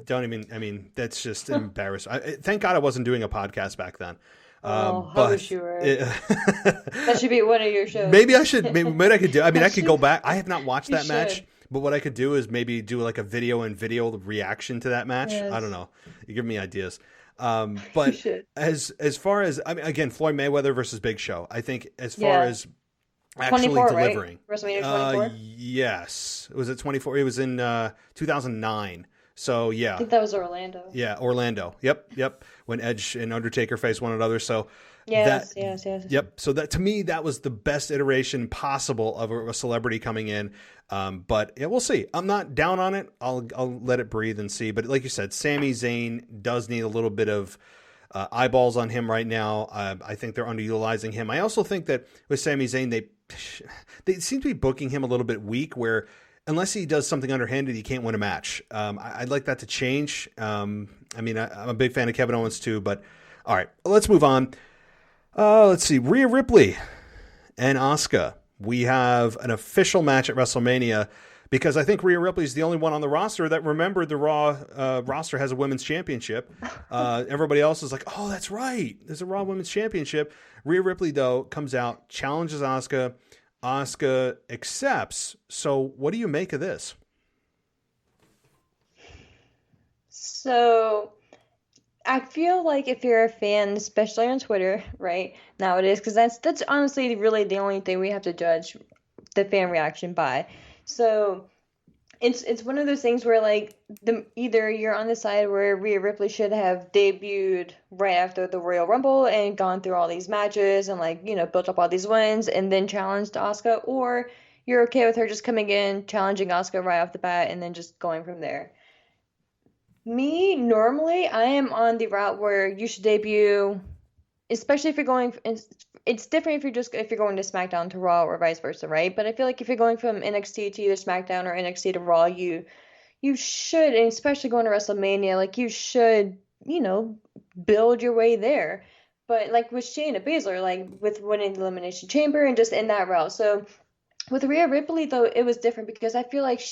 don't even. I mean, that's just embarrassing. Thank God I wasn't doing a podcast back then. Oh, I wish But you were. That should be one of your shows. maybe I should. Maybe I could do. I mean, That I could go should. back. I have not watched You that match, should. but what I could do is maybe do like a video reaction to that match. I don't Yes. know. You give me ideas. You But should. as far as I mean, again, Floyd Mayweather versus Big Show. I think as far Yeah. as actually 24, right? delivering. WrestleMania 24. Yes. Was it 24? It was in 2009. So I yeah. think that was Orlando. Yeah, Orlando. Yep. When Edge and Undertaker faced one another. So that Yes, yes, yes. yep. So that to me that was the best iteration possible of a celebrity coming in. But yeah, we'll see. I'm not down on it. I'll let it breathe and see. But like you said, Sami Zayn does need a little bit of eyeballs on him right now. I think they're underutilizing him. I also think that with Sami Zayn, they seem to be booking him a little bit weak, where unless he does something underhanded, he can't win a match. I'd like that to change. I mean, I'm a big fan of Kevin Owens too, but all right, let's move on. Let's see, Rhea Ripley and Oscar. We have an official match at WrestleMania because I think Rhea Ripley is the only one on the roster that remembered the Raw roster has a women's championship. Everybody else is like, oh, that's right. There's a Raw women's championship. Rhea Ripley, though, comes out, challenges Oscar. Oscar accepts. So what do you make of this? So I feel like if you're a fan, especially on Twitter, right, nowadays, because that's honestly really the only thing we have to judge the fan reaction by. So it's one of those things where like either you're on the side where Rhea Ripley should have debuted right after the Royal Rumble and gone through all these matches and like built up all these wins and then challenged Asuka, or you're okay with her just coming in, challenging Asuka right off the bat, and then just going from there. Me, normally, I am on the route where you should debut, especially if you're going. It's different if you're going to SmackDown to Raw or vice versa, right? But I feel like if you're going from NXT to either SmackDown or NXT to Raw, you should, and especially going to WrestleMania, like you should, build your way there. But like with Shayna Baszler, like with winning the Elimination Chamber and just in that route. So with Rhea Ripley, though, it was different because I feel like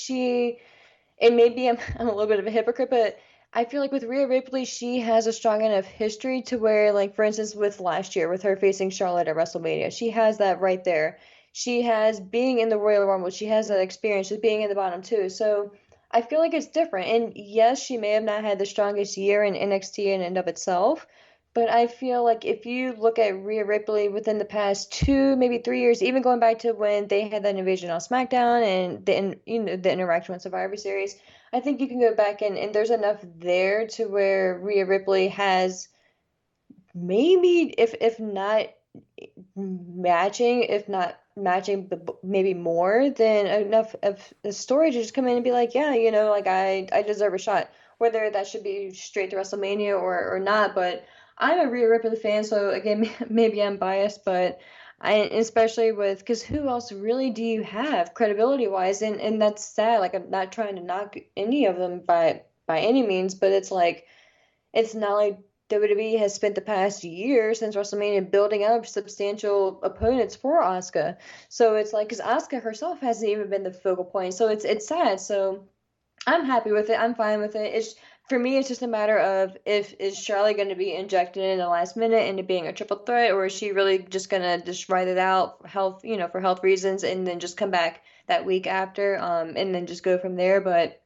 and maybe I'm a little bit of a hypocrite, but I feel like with Rhea Ripley, she has a strong enough history to where, like, for instance, with last year, with her facing Charlotte at WrestleMania, she has that right there. She has being in the Royal Rumble, she has that experience with being in the bottom too. So I feel like it's different. And yes, she may have not had the strongest year in NXT in and of itself, but I feel like if you look at Rhea Ripley within the past 2, maybe 3 years, even going back to when they had that invasion on SmackDown and the interaction with Survivor Series, I think you can go back and there's enough there to where Rhea Ripley has maybe if not matching, but maybe more than enough of the story to just come in and be like, yeah, like I deserve a shot, whether that should be straight to WrestleMania or not. But I'm a Rhea Ripley fan, so again, maybe I'm biased, but especially because who else really do you have credibility wise? And that's sad. Like, I'm not trying to knock any of them by any means, but it's like, it's not like WWE has spent the past year since WrestleMania building up substantial opponents for Asuka. So it's like, because Asuka herself hasn't even been the focal point. So it's sad. So I'm happy with it. I'm fine with it. It's for me, it's just a matter of is Charlotte going to be injected in the last minute into being a triple threat, or is she really just going to just ride it out for health reasons, and then just come back that week after, and then just go from there. But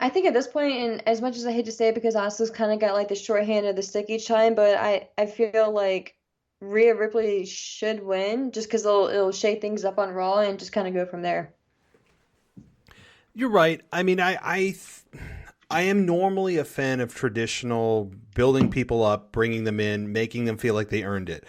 I think at this point, and as much as I hate to say it, because Asuka's kind of got like the short hand of the stick each time, but I feel like Rhea Ripley should win just because it'll shake things up on Raw and just kind of go from there. You're right. I mean, I am normally a fan of traditional building people up, bringing them in, making them feel like they earned it.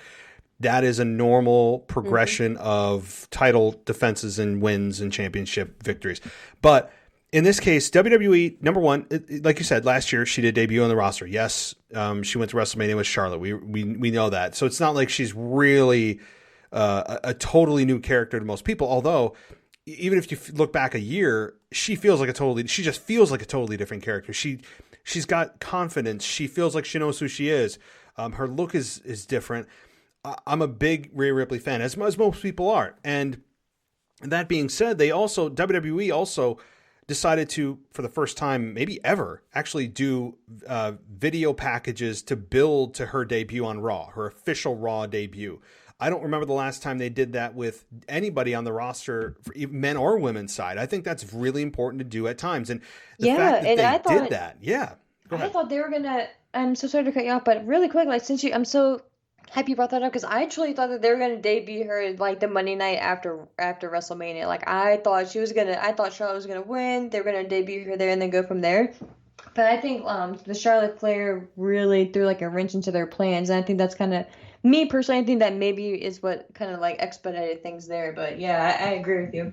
That is a normal progression of title defenses and wins and championship victories. But in this case, WWE, number one, like you said, last year she did debut on the roster. Yes, she went to WrestleMania with Charlotte. We know that. So it's not like she's really a totally new character to most people. Although, even if you look back a year, she just feels like a totally different character. She's got confidence. She feels like she knows who she is. Her look is different. I'm a big Rhea Ripley fan, as most people are. And that being said, WWE also decided to, for the first time, maybe ever, actually do video packages to build to her debut on Raw, her official Raw debut. I don't remember the last time they did that with anybody on the roster, for men or women's side. I think that's really important to do at times. And the fact that they did that, go ahead. I thought they were gonna. I'm so sorry to cut you off, but really quick, like I'm so happy you brought that up because I truly thought that they were gonna debut her like the Monday night after WrestleMania. Like I thought Charlotte was gonna win. They were gonna debut her there and then go from there. But I think the Charlotte Flair really threw like a wrench into their plans, and I think that's kind of. Me personally, I think that maybe is what kind of like expedited things there. But yeah, I agree with you.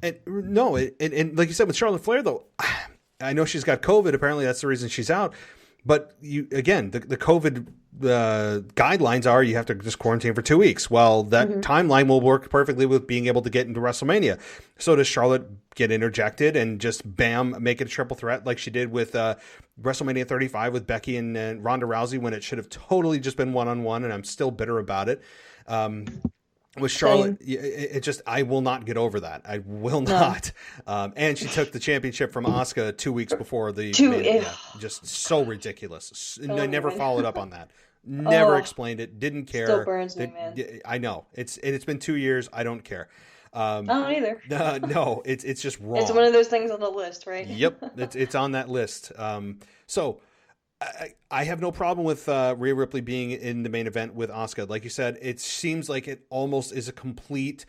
And like you said with Charlotte Flair, though, I know she's got COVID. Apparently, that's the reason she's out. But the COVID guidelines are you have to just quarantine for 2 weeks. Well, that timeline will work perfectly with being able to get into WrestleMania. So does Charlotte get interjected and just bam, make it a triple threat like she did with WrestleMania 35 with Becky and Ronda Rousey when it should have totally just been one-on-one, and I'm still bitter about it. With Charlotte, I will not get over that. I will not. And she took the championship from Asuka 2 weeks before just so ridiculous. I never followed up on that. Never explained it. Didn't care. Still burns me, man. I know. It's been 2 years. I don't care. I don't either. No, it's just wrong. It's one of those things on the list, right? Yep, it's on that list. So I have no problem with Rhea Ripley being in the main event with Asuka. Like you said, it seems like it almost is a complete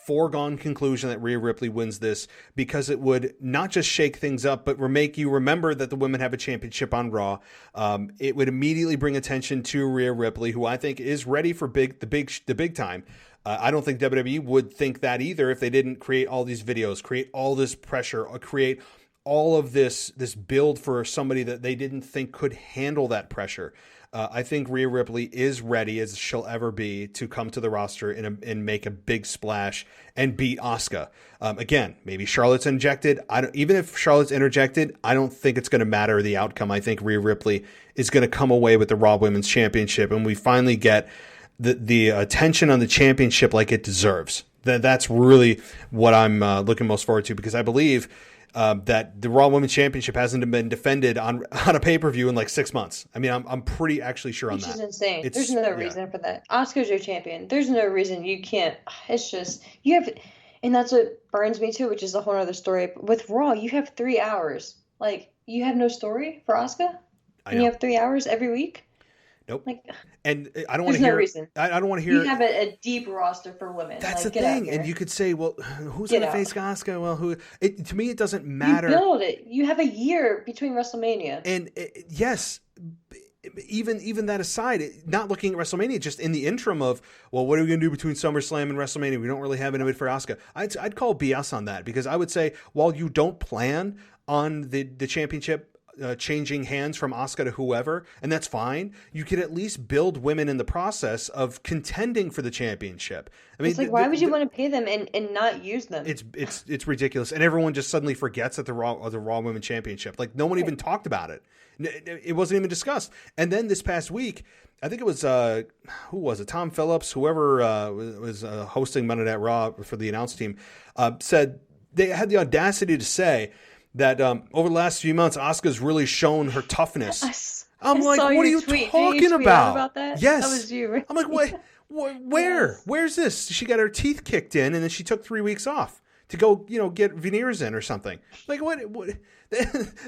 foregone conclusion that Rhea Ripley wins this because it would not just shake things up, but make you remember that the women have a championship on Raw. It would immediately bring attention to Rhea Ripley, who I think is ready for the big time. I don't think WWE would think that either if they didn't create all these videos, create all this pressure, or create all of this build for somebody that they didn't think could handle that pressure. I think Rhea Ripley is ready as she'll ever be to come to the roster and make a big splash and beat Asuka. Again, maybe Charlotte's injected. Even if Charlotte's interjected, I don't think it's going to matter the outcome. I think Rhea Ripley is going to come away with the Raw Women's Championship, and we finally get the attention on the championship like it deserves. That's really what I'm looking most forward to, because I believe that the Raw Women's Championship hasn't been defended on a pay-per-view in like 6 months. I mean, I'm pretty actually sure on that. Which is insane. There's no reason for that. Asuka's your champion. There's no reason you can't. It's just, you have, and that's what burns me too, which is a whole other story. With Raw, you have 3 hours. Like, you have no story for Asuka? And you have 3 hours every week? Nope. Like, and I don't want to hear. hear. No reason. I don't want to hear. You have a deep roster for women. That's like, the thing, and you could say, "Well, who's going to face Asuka?" Well, to me, it doesn't matter. You build it. You have a year between WrestleMania. And yes, even that aside, not looking at WrestleMania, just in the interim of, well, what are we going to do between SummerSlam and WrestleMania? We don't really have an event for Asuka. I'd call BS on that, because I would say, while you don't plan on the championship changing hands from Asuka to whoever, and that's fine. You could at least build women in the process of contending for the championship. I mean, it's like, why would you want to pay them and not use them? It's ridiculous, and everyone just suddenly forgets that the Raw Women's Championship. Like, no one even talked about it. It wasn't even discussed. And then this past week, I think it was who was it? Tom Phillips, whoever was hosting Monday Night Raw for the announce team, said they had the audacity to say that over the last few months, Asuka's really shown her toughness. I'm like, what are you talking about? That? Yes, that was you. Right? I'm like, what? Where? Yes. Where's this? She got her teeth kicked in, and then she took 3 weeks off to go, get veneers in or something. Like, what?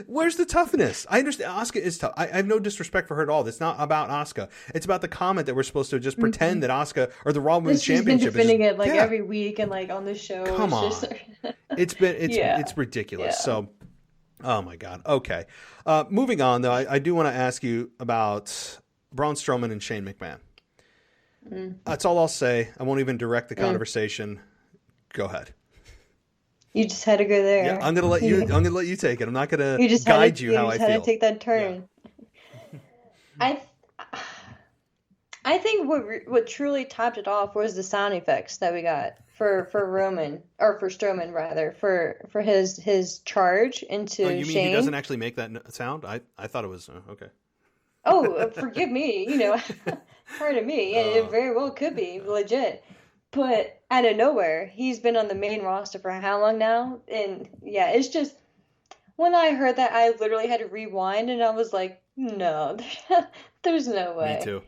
Where's the toughness? I understand Asuka is tough. I have no disrespect for her at all. It's not about Asuka. It's about the comment that we're supposed to just pretend that Asuka or the Raw Women's Championship is defending it every week and on the show. Come on, it's ridiculous. Yeah. So, oh my God. Okay, moving on though. I do want to ask you about Braun Strowman and Shane McMahon. That's all I'll say. I won't even direct the conversation. Go ahead. You just had to go there. Yeah, I'm gonna let you. I'm gonna let you take it. I'm not gonna guide you how I feel. You just had to take that turn. Yeah. I think what truly topped it off was the sound effects that we got for Roman, or for Strowman rather, for his charge into you mean Shane. He doesn't actually make that sound? I thought it was okay. Oh, forgive me. Pardon me. It very well could be legit. But out of nowhere, he's been on the main roster for how long now? And yeah, it's just, when I heard that, I literally had to rewind, and I was like, no, there's no way. Me too.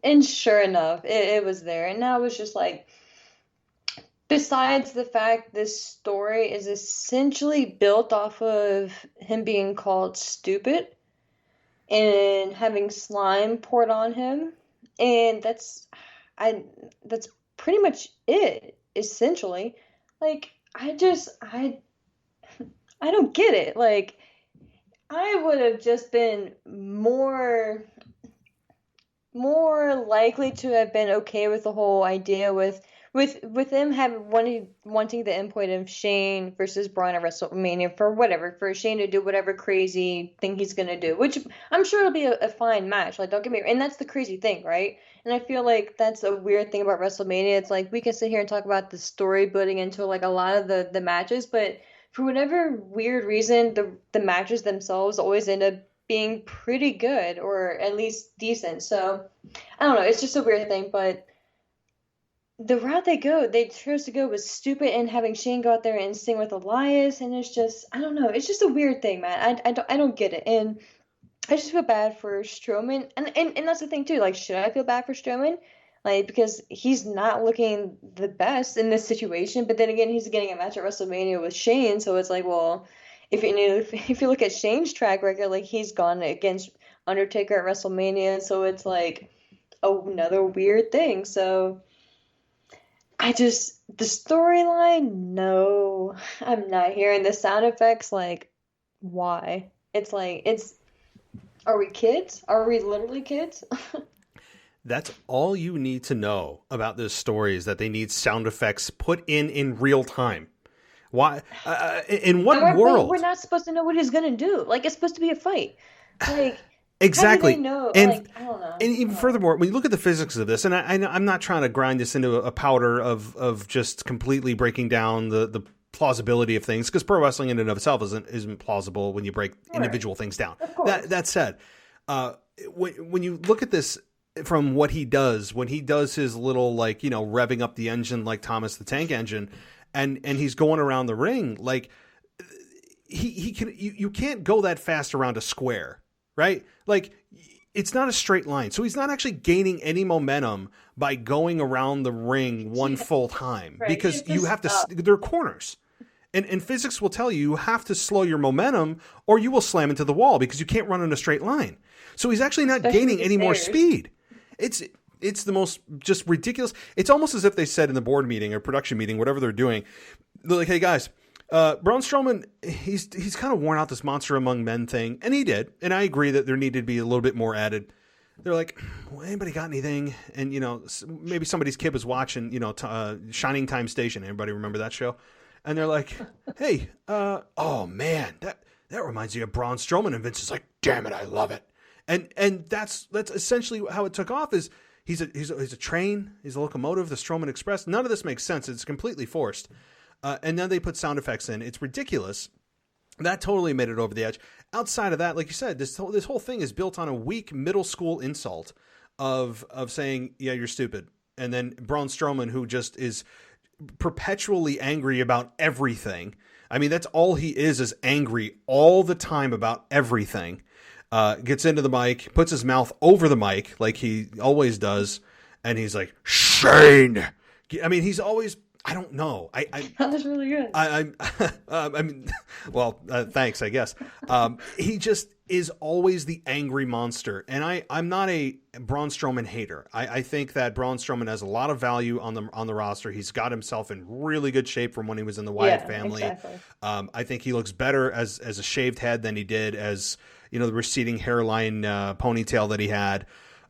And sure enough, it was there. And now it's just like, besides the fact this story is essentially built off of him being called stupid and having slime poured on him, and that's pretty much it, essentially. Like, I don't get it. Like, I would have just been more likely to have been okay with the whole idea with him wanting the endpoint of Shane versus Braun at WrestleMania for Shane to do whatever crazy thing he's gonna do, which I'm sure it'll be a fine match. Like, don't get me wrong, and that's the crazy thing, right? And I feel like that's a weird thing about WrestleMania. It's like, we can sit here and talk about the story building into like a lot of the matches, but for whatever weird reason, the matches themselves always end up being pretty good, or at least decent. So I don't know, it's just a weird thing, but the route they chose to go was stupid, and having Shane go out there and sing with Elias, and it's just, I don't know, it's just a weird thing, man. I don't get it, and I just feel bad for Strowman, and that's the thing too. Like, should I feel bad for Strowman? Like, because he's not looking the best in this situation, but then again, he's getting a match at WrestleMania with Shane, so it's like, well, if you look at Shane's track record, like, he's gone against Undertaker at WrestleMania, so it's like another weird thing. So the storyline, no, I'm not hearing the sound effects. Like, why? It's like, are we kids? Are we literally kids? That's all you need to know about this story, is that they need sound effects put in real time. Why? In what world? We're not supposed to know what he's going to do. Like, it's supposed to be a fight. Like, exactly. How do they know? And, like, I don't know. And even furthermore, when you look at the physics of this, and I'm not trying to grind this into a powder of just completely breaking down the plausibility of things, because pro wrestling in and of itself isn't plausible when you break individual things down. That said, when you look at this from what he does, when he does his little, like, revving up the engine like Thomas the Tank Engine, and he's going around the ring, like, he can, you can't go that fast around a square, right? Like, it's not a straight line. So he's not actually gaining any momentum by going around the ring one full time, right, because you have to, there are corners. And physics will tell you have to slow your momentum or you will slam into the wall because you can't run in a straight line. So he's actually not gaining any more speed. It's the most just ridiculous. It's almost as if they said in the board meeting or production meeting, whatever they're doing, they're like, hey guys, Braun Strowman, he's kind of worn out this monster among men thing. And he did. And I agree that there needed to be a little bit more added. They're like, well, anybody got anything? And, maybe somebody's kid was watching, Shining Time Station. Everybody remember that show? And they're like, hey, oh man, that reminds me of Braun Strowman. And Vince is like, damn it, I love it. And that's essentially how it took off. Is he's a train, he's a locomotive, the Strowman Express. None of this makes sense. It's completely forced. And then they put sound effects in. It's ridiculous. That totally made it over the edge. Outside of that, like you said, this whole thing is built on a weak middle school insult of saying, yeah, you're stupid. And then Braun Strowman, who just is perpetually angry about everything. I mean, that's all he is angry all the time about everything. Gets into the mic, puts his mouth over the mic like he always does, and he's like, Shane. I mean, he's always, I don't know. That was really good. I mean, well, thanks, I guess. He just is always the angry monster. And I'm not a Braun Strowman hater. I think that Braun Strowman has a lot of value on the roster. He's got himself in really good shape from when he was in the Wyatt family. Exactly. I think he looks better as a shaved head than he did as, the receding hairline ponytail that he had.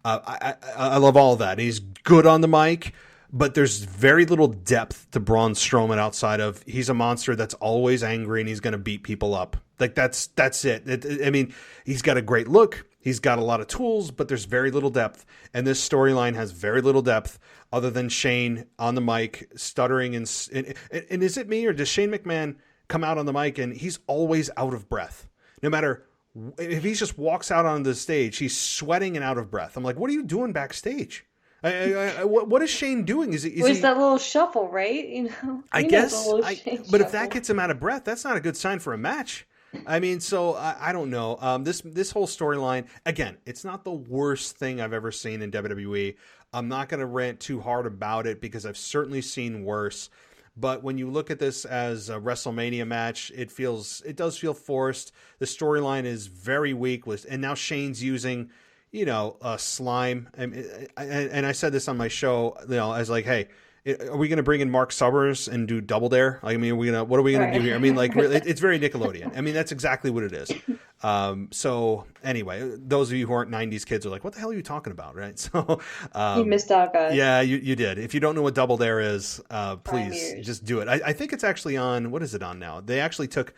I love all of that. He's good on the mic. But there's very little depth to Braun Strowman outside of he's a monster that's always angry and he's going to beat people up. Like that's it. I mean, he's got a great look. He's got a lot of tools, but there's very little depth. And this storyline has very little depth other than Shane on the mic stuttering. And is it me or does Shane McMahon come out on the mic and he's always out of breath? No matter if he just walks out on the stage, he's sweating and out of breath. I'm like, what are you doing backstage? What is Shane doing? Is he that little shuffle, right? I guess. But if that gets him out of breath, that's not a good sign for a match. I mean, so I don't know. This whole storyline, again, it's not the worst thing I've ever seen in WWE. I'm not going to rant too hard about it because I've certainly seen worse. But when you look at this as a WrestleMania match, it does feel forced. The storyline is very weak, and now Shane's using slime. And I said this on my show, as like, hey, are we going to bring in Mark Summers and do Double Dare? I mean, what are we going to do here? I mean, like, it's very Nickelodeon. I mean, that's exactly what it is. So anyway, those of you who aren't 90s kids are like, what the hell are you talking about? Right. So, you missed out, guys. Yeah, you did. If you don't know what Double Dare is, please just do it. I think it's actually on, what is it on now? They actually took,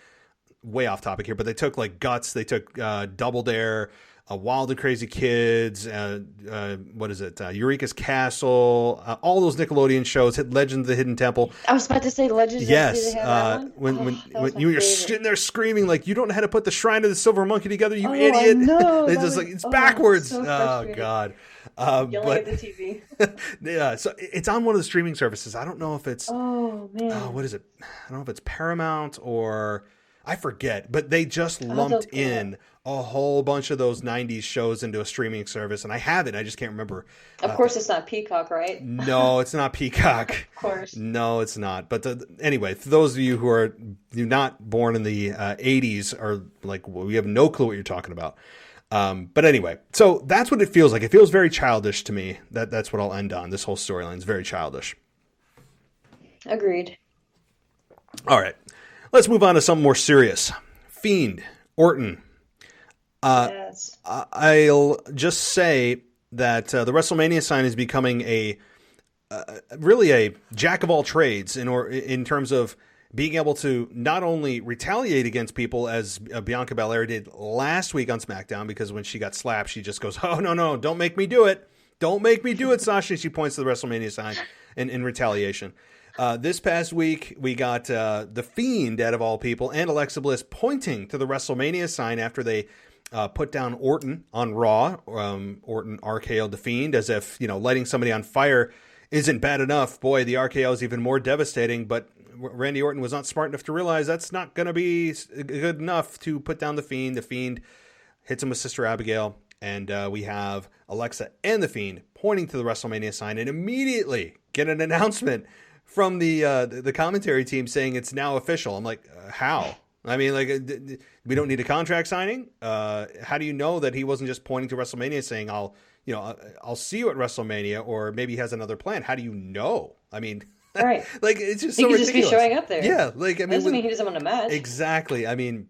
way off topic here, but they took like Guts. They took Double Dare, Wild and Crazy Kids, what is it? Eureka's Castle, all those Nickelodeon shows, Legends of the Hidden Temple. I was about to say Legends. Yes, when you're sitting there screaming like you don't know how to put the Shrine of the Silver Monkey together, you idiot! It's backwards. So God. Yelling at the TV. Yeah, so it's on one of the streaming services. I don't know if it's. Oh man. What is it? I don't know if it's Paramount or I forget, but they just lumped in a whole bunch of those 90s shows into a streaming service, and I have it. I just can't remember. Of course, it's not Peacock, right? No, it's not Peacock. Of course. No, it's not. But anyway, for those of you who are not born in the 80s are like, well, we have no clue what you're talking about. But anyway, so that's what it feels like. It feels very childish to me. That's what I'll end on. This whole storyline is very childish. Agreed. All right. Let's move on to something more serious. Fiend, Orton. Yes. I'll just say that the WrestleMania sign is becoming really a jack of all trades in terms of being able to not only retaliate against people as Bianca Belaire did last week on SmackDown, because when she got slapped, she just goes, oh, no, don't make me do it. Don't make me do it, Sasha. She points to the WrestleMania sign in retaliation. This past week, we got The Fiend, out of all people, and Alexa Bliss pointing to the WrestleMania sign after they put down Orton on Raw. Orton RKO'd The Fiend, as if, lighting somebody on fire isn't bad enough. Boy, the RKO is even more devastating, but Randy Orton was not smart enough to realize that's not going to be good enough to put down The Fiend. The Fiend hits him with Sister Abigail, and we have Alexa and The Fiend pointing to the WrestleMania sign, and immediately get an announcement from the commentary team saying it's now official. I'm like, how? I mean, like, we don't need a contract signing. How do you know that he wasn't just pointing to WrestleMania saying, I'll see you at WrestleMania, or maybe he has another plan? How do you know? I mean, right. Like, it's just so ridiculous. He could just be showing up there. Yeah. Like, I mean, doesn't mean he doesn't want to match. Exactly. I mean,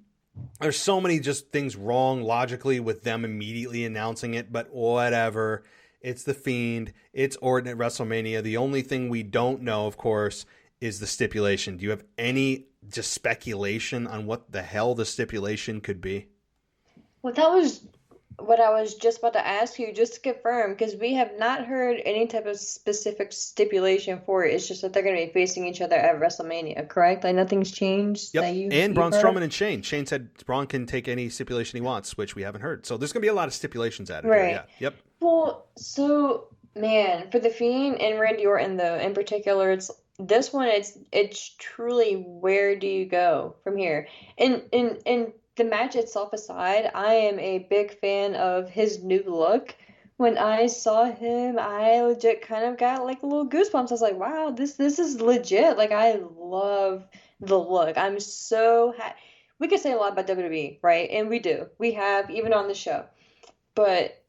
there's so many just things wrong logically with them immediately announcing it, but whatever. It's The Fiend. It's Orton at WrestleMania. The only thing we don't know, of course, is the stipulation. Do you have any just speculation on what the hell the stipulation could be? Well, that was what I was just about to ask you, just to confirm, because we have not heard any type of specific stipulation for it. It's just that they're going to be facing each other at WrestleMania, correct? Like nothing's changed. Yep. That And Braun heard? Strowman and Shane. Shane said Braun can take any stipulation he wants, which we haven't heard. So there's going to be a lot of stipulations added. Right. Here. Yeah. Yep. Well, so man, for the Fiend and Randy Orton though, in particular, it's this one. It's truly where do you go from here? And the match itself aside, I am a big fan of his new look. When I saw him, I legit kind of got like a little goosebumps. I was like, wow, this is legit. Like I love the look. I'm so we could say a lot about WWE, right? And we do. We have even on the show. But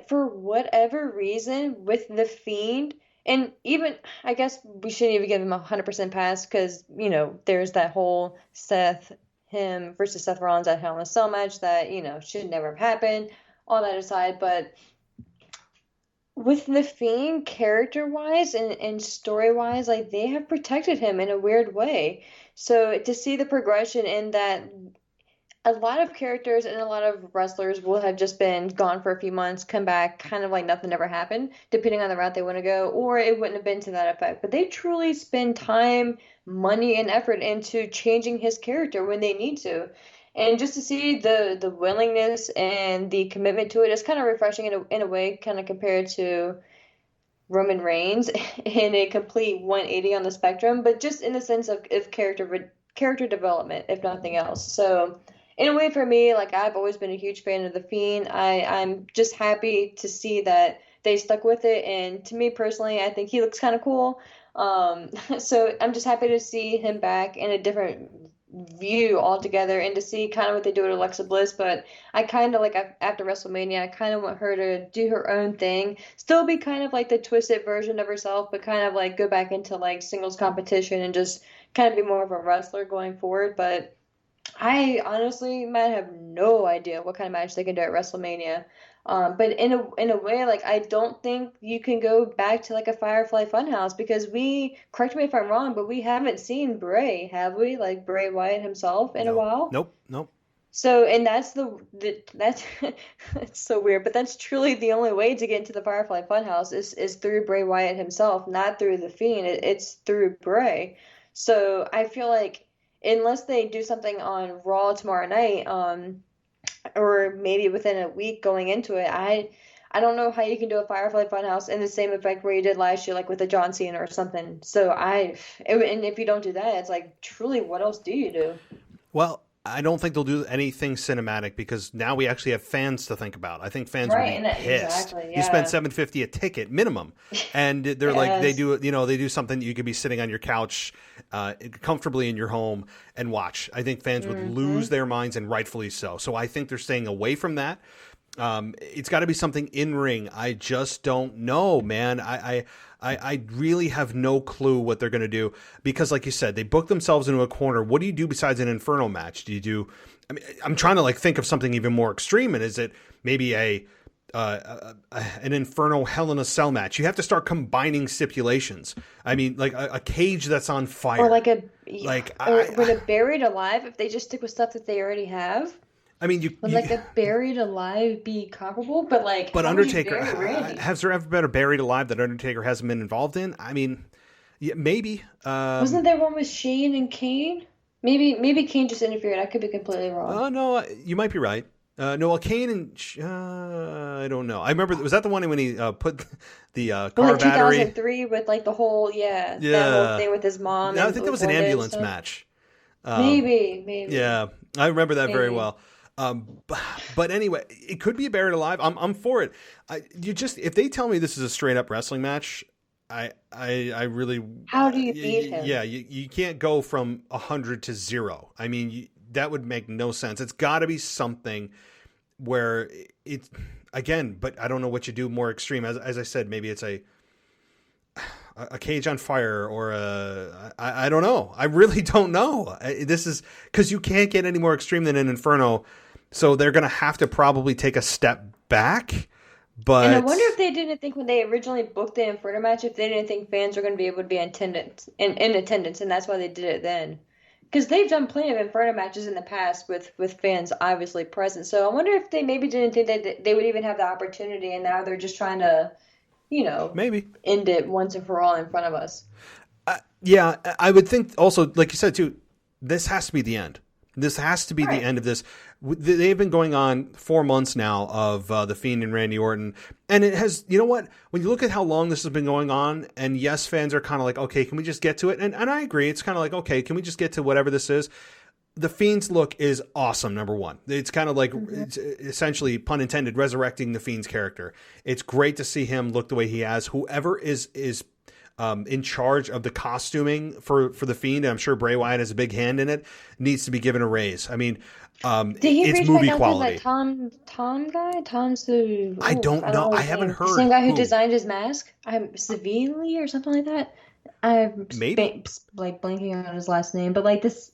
for whatever reason with the Fiend, and even I guess we shouldn't even give him 100% pass because there's that whole him versus Seth Rollins at Hell in a Cell match that should never have happened. All that aside, but with the Fiend, character wise and story wise, like they have protected him in a weird way. So to see the progression in that. A lot of characters and a lot of wrestlers will have just been gone for a few months, come back, kind of like nothing ever happened, depending on the route they want to go, or it wouldn't have been to that effect. But they truly spend time, money, and effort into changing his character when they need to. And just to see the willingness and the commitment to it is kind of refreshing in a way, kind of compared to Roman Reigns in a complete 180 on the spectrum, but just in the sense of character development, if nothing else. So in a way, for me, like I've always been a huge fan of the Fiend. I'm just happy to see that they stuck with it, and to me personally, I think he looks kind of cool. So I'm just happy to see him back in a different view altogether, and to see kind of what they do with Alexa Bliss. But I kind of like after WrestleMania, I kind of want her to do her own thing, still be kind of like the twisted version of herself, but kind of like go back into like singles competition and just kind of be more of a wrestler going forward. But I honestly, Matt, have no idea what kind of match they can do at WrestleMania. But in a way, like I don't think you can go back to like a Firefly Funhouse because correct me if I'm wrong, but we haven't seen Bray, have we? Like Bray Wyatt himself in a while? Nope. So, and that's that's it's so weird, but that's truly the only way to get into the Firefly Funhouse is through Bray Wyatt himself, not through the Fiend. It's through Bray. So I feel like unless they do something on Raw tomorrow night, or maybe within a week going into it, I don't know how you can do a Firefly Funhouse in the same effect where you did last year, like with a John Cena or something. So and if you don't do that, it's like truly, what else do you do? Well, I don't think they'll do anything cinematic because now we actually have fans to think about. I think fans will be pissed. Exactly, yeah. You spend $7.50 a ticket minimum, and they're like they do something you could be sitting on your couch, comfortably in your home and watch. I think fans would lose their minds, and rightfully so. So I think they're staying away from that. It's got to be something in ring. I just don't know, man. I really have no clue what they're going to do because, like you said, they booked themselves into a corner. What do you do besides an Inferno match? Do you do? I mean, I'm trying to like think of something even more extreme. And is it maybe an Inferno Hell in a Cell match? You have to start combining stipulations. I mean, like a cage that's on fire, or with a Buried Alive. If they just stick with stuff that they already have. I mean, would like a Buried Alive be comparable? But Undertaker, has there ever been a Buried Alive that Undertaker hasn't been involved in? I mean, yeah, maybe. Wasn't there one with Shane and Kane? Maybe Kane just interfered. I could be completely wrong. Oh no, you might be right. No, Kane and I don't know. I remember, was that the one when he put the car battery? 2003 with like the whole that whole thing with his mom. No, I think that was an ambulance match. Maybe. Yeah, I remember that very well. But anyway, it could be a Buried Alive. I'm for it. If they tell me this is a straight up wrestling match, I really. How do you beat him? Yeah, you can't go from 100 to 0. I mean, that would make no sense. It's got to be something where it's again, but I don't know what you do more extreme. As I said, maybe it's a cage on fire or I don't know. I really don't know. This is because you can't get any more extreme than an Inferno. So they're going to have to probably take a step back. But and I wonder if they didn't think when they originally booked the Inferno match, if they didn't think fans were going to be able to be in attendance, and that's why they did it then. because they've done plenty of Inferno matches in the past with fans obviously present. So I wonder if they maybe didn't think that they would even have the opportunity, and now they're just trying to, Maybe. end it once and for all in front of us. Yeah, I would think also, like you said too, this has to be the end. This has to be the end of this. They've been going on 4 months now of The Fiend and Randy Orton. And it has, you know what? When you look at how long this has been going on, and yes, fans are kind of like, okay, can we just get to it? And I agree. It's kind of like, okay, can we just get to whatever this is? The Fiend's look is awesome, number one. It's kind of like, it's essentially, pun intended, resurrecting The Fiend's character. It's great to see him look the way he has. Whoever is in charge of the costuming for The Fiend, and I'm sure Bray Wyatt has a big hand in it, needs to be given a raise. I mean, Did he it's reach movie back out quality. to that Tom guy? Tom's the I don't know. I his haven't name. The heard same guy who who. designed his mask. Savili or something like that. I'm Maybe. like blanking on his last name, but like this.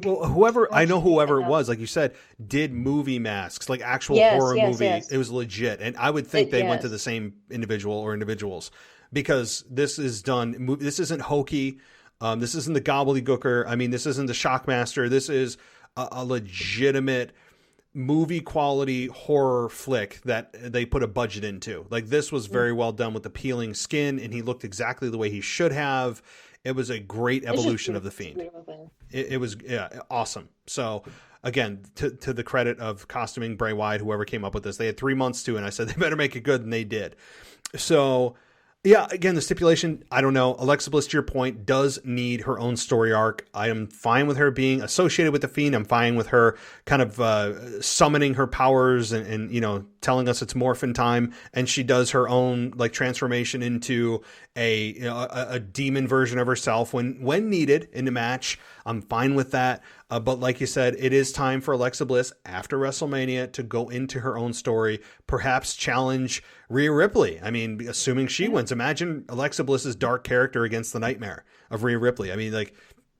Well, whoever I know, whoever it enough. was, like you said, did movie masks, like actual Yes, horror yes, movie. yes. It was legit, and I would think they went to Yes. the same individual or individuals, because this is done. This isn't hokey. This isn't the gobbledygooker. I mean, this isn't the Shockmaster. This is a legitimate movie quality horror flick that they put a budget into. Like, this was very well done with the peeling skin, and he looked exactly the way he should have. It was a great evolution of The Fiend. It was awesome. So again, to the credit of costuming, Bray Wyatt, whoever came up with this, they had 3 months to, and I said they better make it good, and they did. So yeah, again, the stipulation, I don't know. Alexa Bliss, to your point, does need her own story arc. I am fine with her being associated with The Fiend. I'm fine with her kind of summoning her powers and telling us it's morphin time. And she does her own like transformation into a demon version of herself when needed in the match. I'm fine with that. But like you said, it is time for Alexa Bliss after WrestleMania to go into her own story, perhaps challenge Rhea Ripley. I mean, assuming she wins, imagine Alexa Bliss's dark character against the nightmare of Rhea Ripley. I mean, like,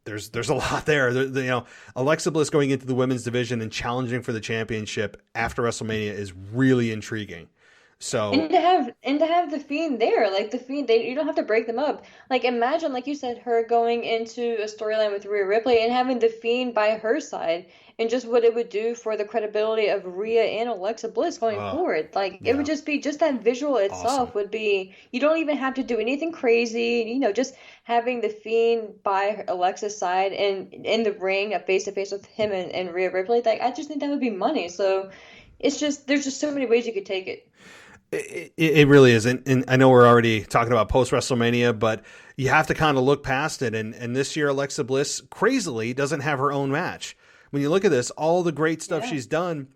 there's a lot there. Alexa Bliss going into the women's division and challenging for the championship after WrestleMania is really intriguing. So And to have the Fiend there, like the Fiend, you don't have to break them up. Like imagine, like you said, her going into a storyline with Rhea Ripley and having the Fiend by her side, and just what it would do for the credibility of Rhea and Alexa Bliss going forward. Like it would just be that visual itself would be. You don't even have to do anything crazy. Just having the Fiend by Alexa's side and in the ring, face to face with him and Rhea Ripley. Like I just think that would be money. So it's just there's just so many ways you could take it. It really is. And I know we're already talking about post-WrestleMania, but you have to kind of look past it. And this year, Alexa Bliss, crazily, doesn't have her own match. When you look at this, all the great stuff she's done,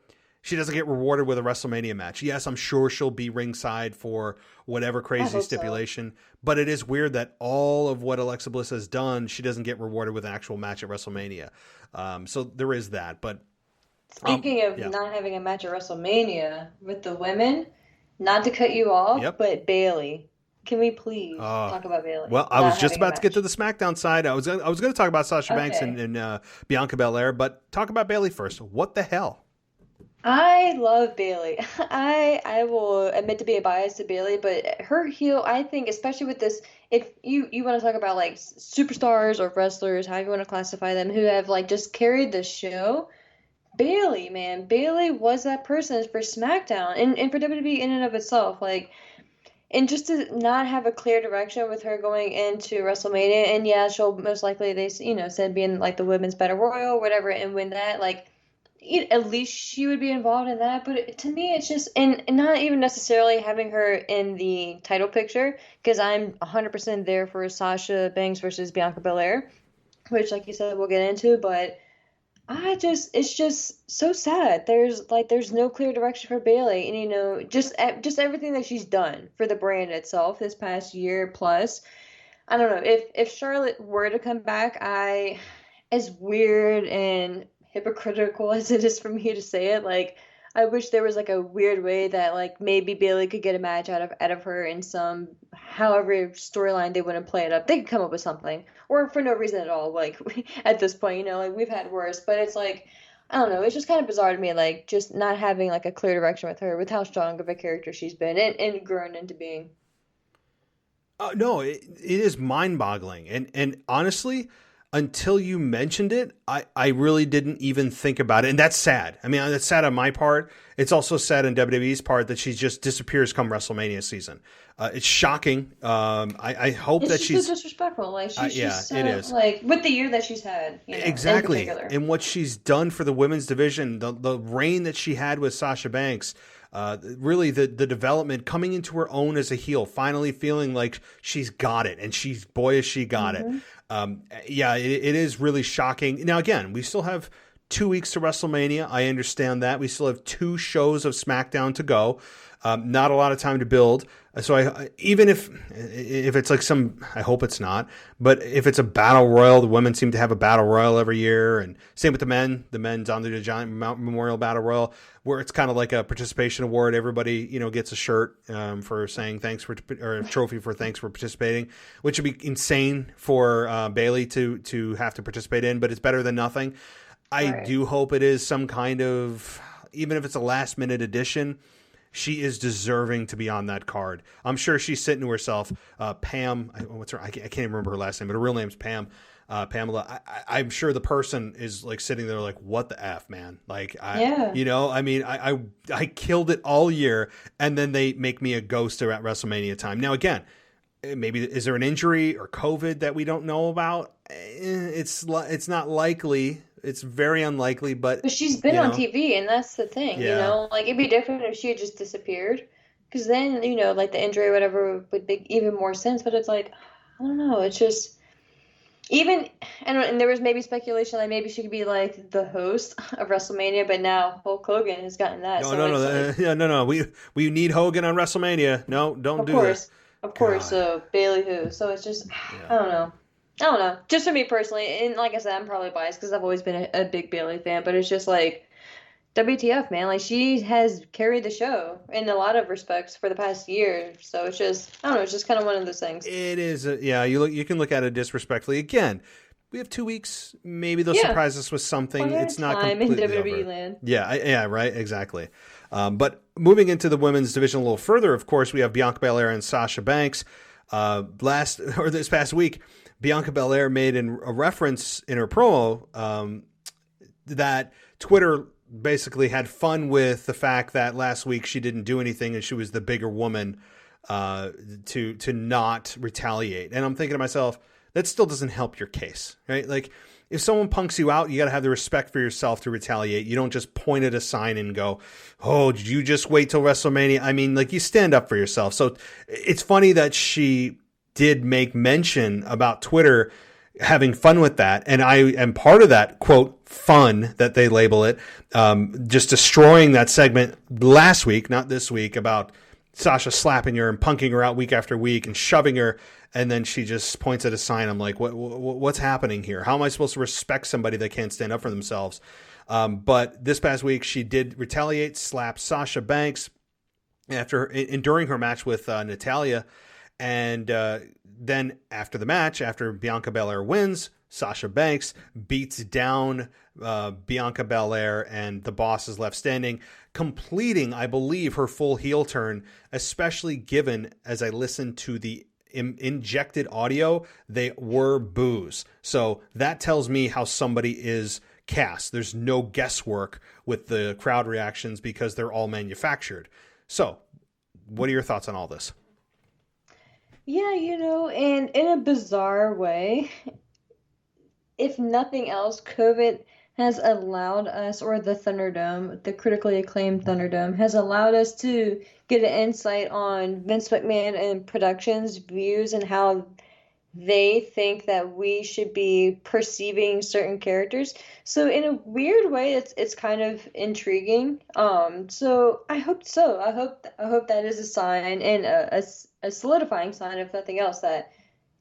she doesn't get rewarded with a WrestleMania match. Yes, I'm sure she'll be ringside for whatever crazy stipulation, but it is weird that all of what Alexa Bliss has done, she doesn't get rewarded with an actual match at WrestleMania. So there is that. But Speaking of not having a match at WrestleMania with the women, not to cut you off, but Bayley. Can we please talk about Bayley? Well, I was just about to get to the SmackDown side. I was going to talk about Sasha Banks and Bianca Belair, but talk about Bayley first. What the hell? I love Bayley. I will admit to being biased to Bayley, but her heel, I think, especially with this, if you want to talk about like superstars or wrestlers, however you want to classify them, who have like just carried the show. Bayley, man, Bayley was that person for SmackDown and for WWE in and of itself, like, and just to not have a clear direction with her going into WrestleMania, and yeah, she'll most likely said being like the women's battle royal, or whatever, and win that, like, at least she would be involved in that. But to me, it's just and not even necessarily having her in the title picture, because I'm 100% there for Sasha Banks versus Bianca Belair, which, like you said, we'll get into, but. It's just so sad. There's no clear direction for Bayley, and just everything that she's done for the brand itself this past year plus. I don't know if Charlotte were to come back, as weird and hypocritical as it is for me to say it, like I wish there was like a weird way that like maybe Bayley could get a match out of her in some however storyline they want to play it up. They could come up with something, or for no reason at all. Like at this point, like we've had worse, but it's like I don't know. It's just kind of bizarre to me, like just not having like a clear direction with her, with how strong of a character she's been and grown into being. No, it is mind-boggling, and honestly, until you mentioned it, I really didn't even think about it. And that's sad. I mean, that's sad on my part. It's also sad on WWE's part that she just disappears come WrestleMania season. It's shocking. I hope that she's so disrespectful. Like she's just it is. Like with the year that she's had, exactly, and what she's done for the women's division, the reign that she had with Sasha Banks. Really the development coming into her own as a heel, finally feeling like she's got it, and boy, has she got it. It is really shocking. Now, again, we still have 2 weeks to WrestleMania. I understand that. We still have 2 shows of SmackDown to go. Not a lot of time to build. So even if it's like I hope it's not, but if it's a battle royal, the women seem to have a battle royal every year, and same with the men. The men's on the Giant Memorial Battle Royal, where it's kind of like a participation award. Everybody, gets a shirt for saying thanks or a trophy for thanks for participating, which would be insane for Bayley to have to participate in, but it's better than nothing. I do hope it is some kind of, even if it's a last minute addition. She is deserving to be on that card. I'm sure she's sitting to herself. Pam, what's her? I can't even remember her last name, but her real name's Pam. Pamela. I'm sure the person is like sitting there like, what the F, man? Like, I killed it all year, and then they make me a ghost at WrestleMania time. Now, again, maybe is there an injury or COVID that we don't know about? It's not likely. It's very unlikely, but she's been on TV, and that's the thing, like it'd be different if she had just disappeared, because then, like the injury or whatever would make even more sense, but it's like, I don't know, it's just, and there was maybe speculation that maybe she could be like the host of WrestleMania, but now Hulk Hogan has gotten that. No. We need Hogan on WrestleMania. No, don't do this. Of course, so Bayley who, so it's just, I don't know. Just for me personally, and like I said, I'm probably biased because I've always been a big Bayley fan, but it's just like, WTF, man. Like, she has carried the show in a lot of respects for the past year. So it's just, I don't know, it's just kind of one of those things. It is, you can look at it disrespectfully. Again, we have 2 weeks. Maybe they'll surprise us with something. It's not completely in WWE over. Land. Yeah, right, exactly. But moving into the women's division a little further, of course, we have Bianca Belair and Sasha Banks. This past week, Bianca Belair made a reference in her promo that Twitter basically had fun with the fact that last week she didn't do anything and she was the bigger woman to not retaliate. And I'm thinking to myself, that still doesn't help your case, right? Like, if someone punks you out, you got to have the respect for yourself to retaliate. You don't just point at a sign and go, oh, did you just wait till WrestleMania? I mean, like, you stand up for yourself. So it's funny that she did make mention about Twitter having fun with that. And I am part of that, quote, fun that they label it, just destroying that segment last week, not this week, about Sasha slapping her and punking her out week after week and shoving her. And then she just points at a sign. I'm like, what's happening here? How am I supposed to respect somebody that can't stand up for themselves? But this past week, she did retaliate, slap Sasha Banks during her match with Natalya. And then after the match, after Bianca Belair wins, Sasha Banks beats down Bianca Belair, and the boss is left standing, completing, I believe, her full heel turn, especially given, as I listened to the injected audio, they were boos. So that tells me how somebody is cast. There's no guesswork with the crowd reactions because they're all manufactured. So what are your thoughts on all this? Yeah, and in a bizarre way, if nothing else, COVID has allowed us, or the Thunderdome, the critically acclaimed Thunderdome, has allowed us to get an insight on Vince McMahon and production's views and how they think that we should be perceiving certain characters. So in a weird way, it's kind of intriguing. So I hope so. I hope that is a sign, and a solidifying sign, if nothing else, that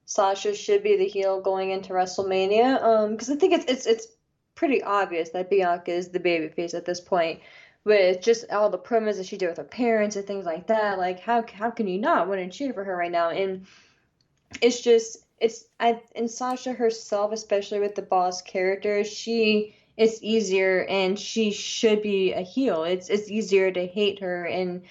Sasha should be the heel going into WrestleMania. Because I think it's pretty obvious that Bianca is the babyface at this point, with just all the promos that she did with her parents and things like that. Like, how can you not want to cheer for her right now? And it's just, and Sasha herself, especially with the boss character, it's easier, and she should be a heel. It's easier to hate her, and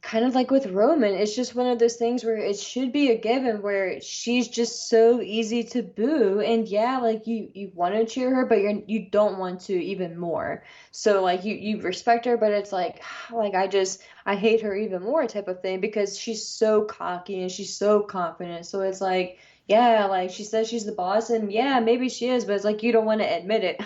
kind of like with Roman, it's just one of those things where it should be a given where she's just so easy to boo. And yeah, like you want to cheer her, but you don't want to even more. So like you respect her, but it's like like I hate her even more type of thing because she's so cocky and she's so confident. So it's like yeah, like she says she's the boss, and yeah, maybe she is, but it's like you don't want to admit it.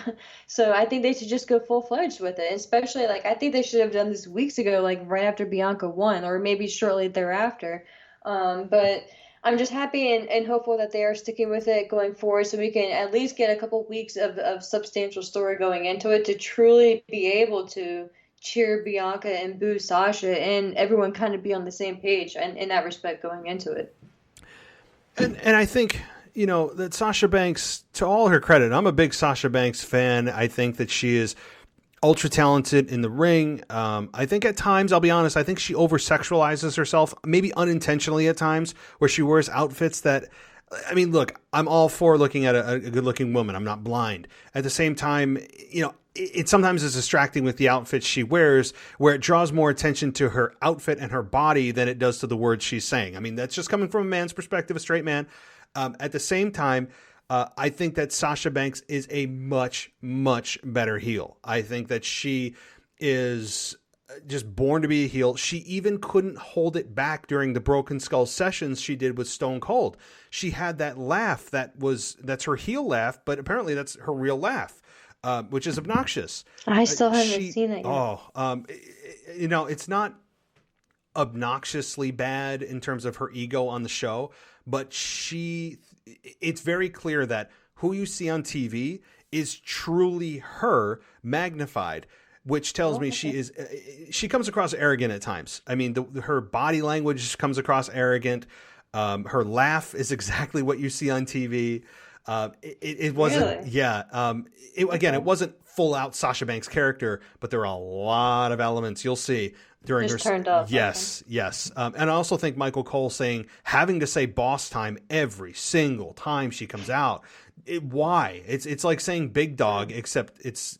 So I think they should just go full-fledged with it. Especially like I think they should have done this weeks ago, like right after Bianca won, or maybe shortly thereafter. But I'm just happy and hopeful that they are sticking with it going forward, so we can at least get a couple weeks of substantial story going into it to truly be able to cheer Bianca and boo Sasha, and everyone kind of be on the same page and in that respect going into it. And I think, you know, that Sasha Banks, to all her credit, I'm a big Sasha Banks fan. I think that she is ultra talented in the ring. I think at times, I'll be honest, I think she over-sexualizes herself, maybe unintentionally at times, where she wears outfits that, I mean, look, I'm all for looking at a good-looking woman. I'm not blind. At the same time, you know, it sometimes is distracting with the outfits she wears, where it draws more attention to her outfit and her body than it does to the words she's saying. I mean, that's just coming from a man's perspective, a straight man. At the same time, I think that Sasha Banks is a much, much better heel. I think that she is just born to be a heel. She even couldn't hold it back during the Broken Skull sessions she did with Stone Cold. She had that laugh that's her heel laugh, but apparently that's her real laugh. Which is obnoxious. I still haven't seen it yet. You know, it's not obnoxiously bad in terms of her ego on the show, but it's very clear that who you see on TV is truly her magnified, which tells me she comes across arrogant at times. I mean, her body language comes across arrogant. Her laugh is exactly what you see on TV. It wasn't, Really? yeah. It wasn't full out Sasha Banks character, but there are a lot of elements you'll see during Just her. turned up. Yes, yes. And I also think Michael Cole having to say boss time every single time she comes out. Why? It's like saying big dog, except it's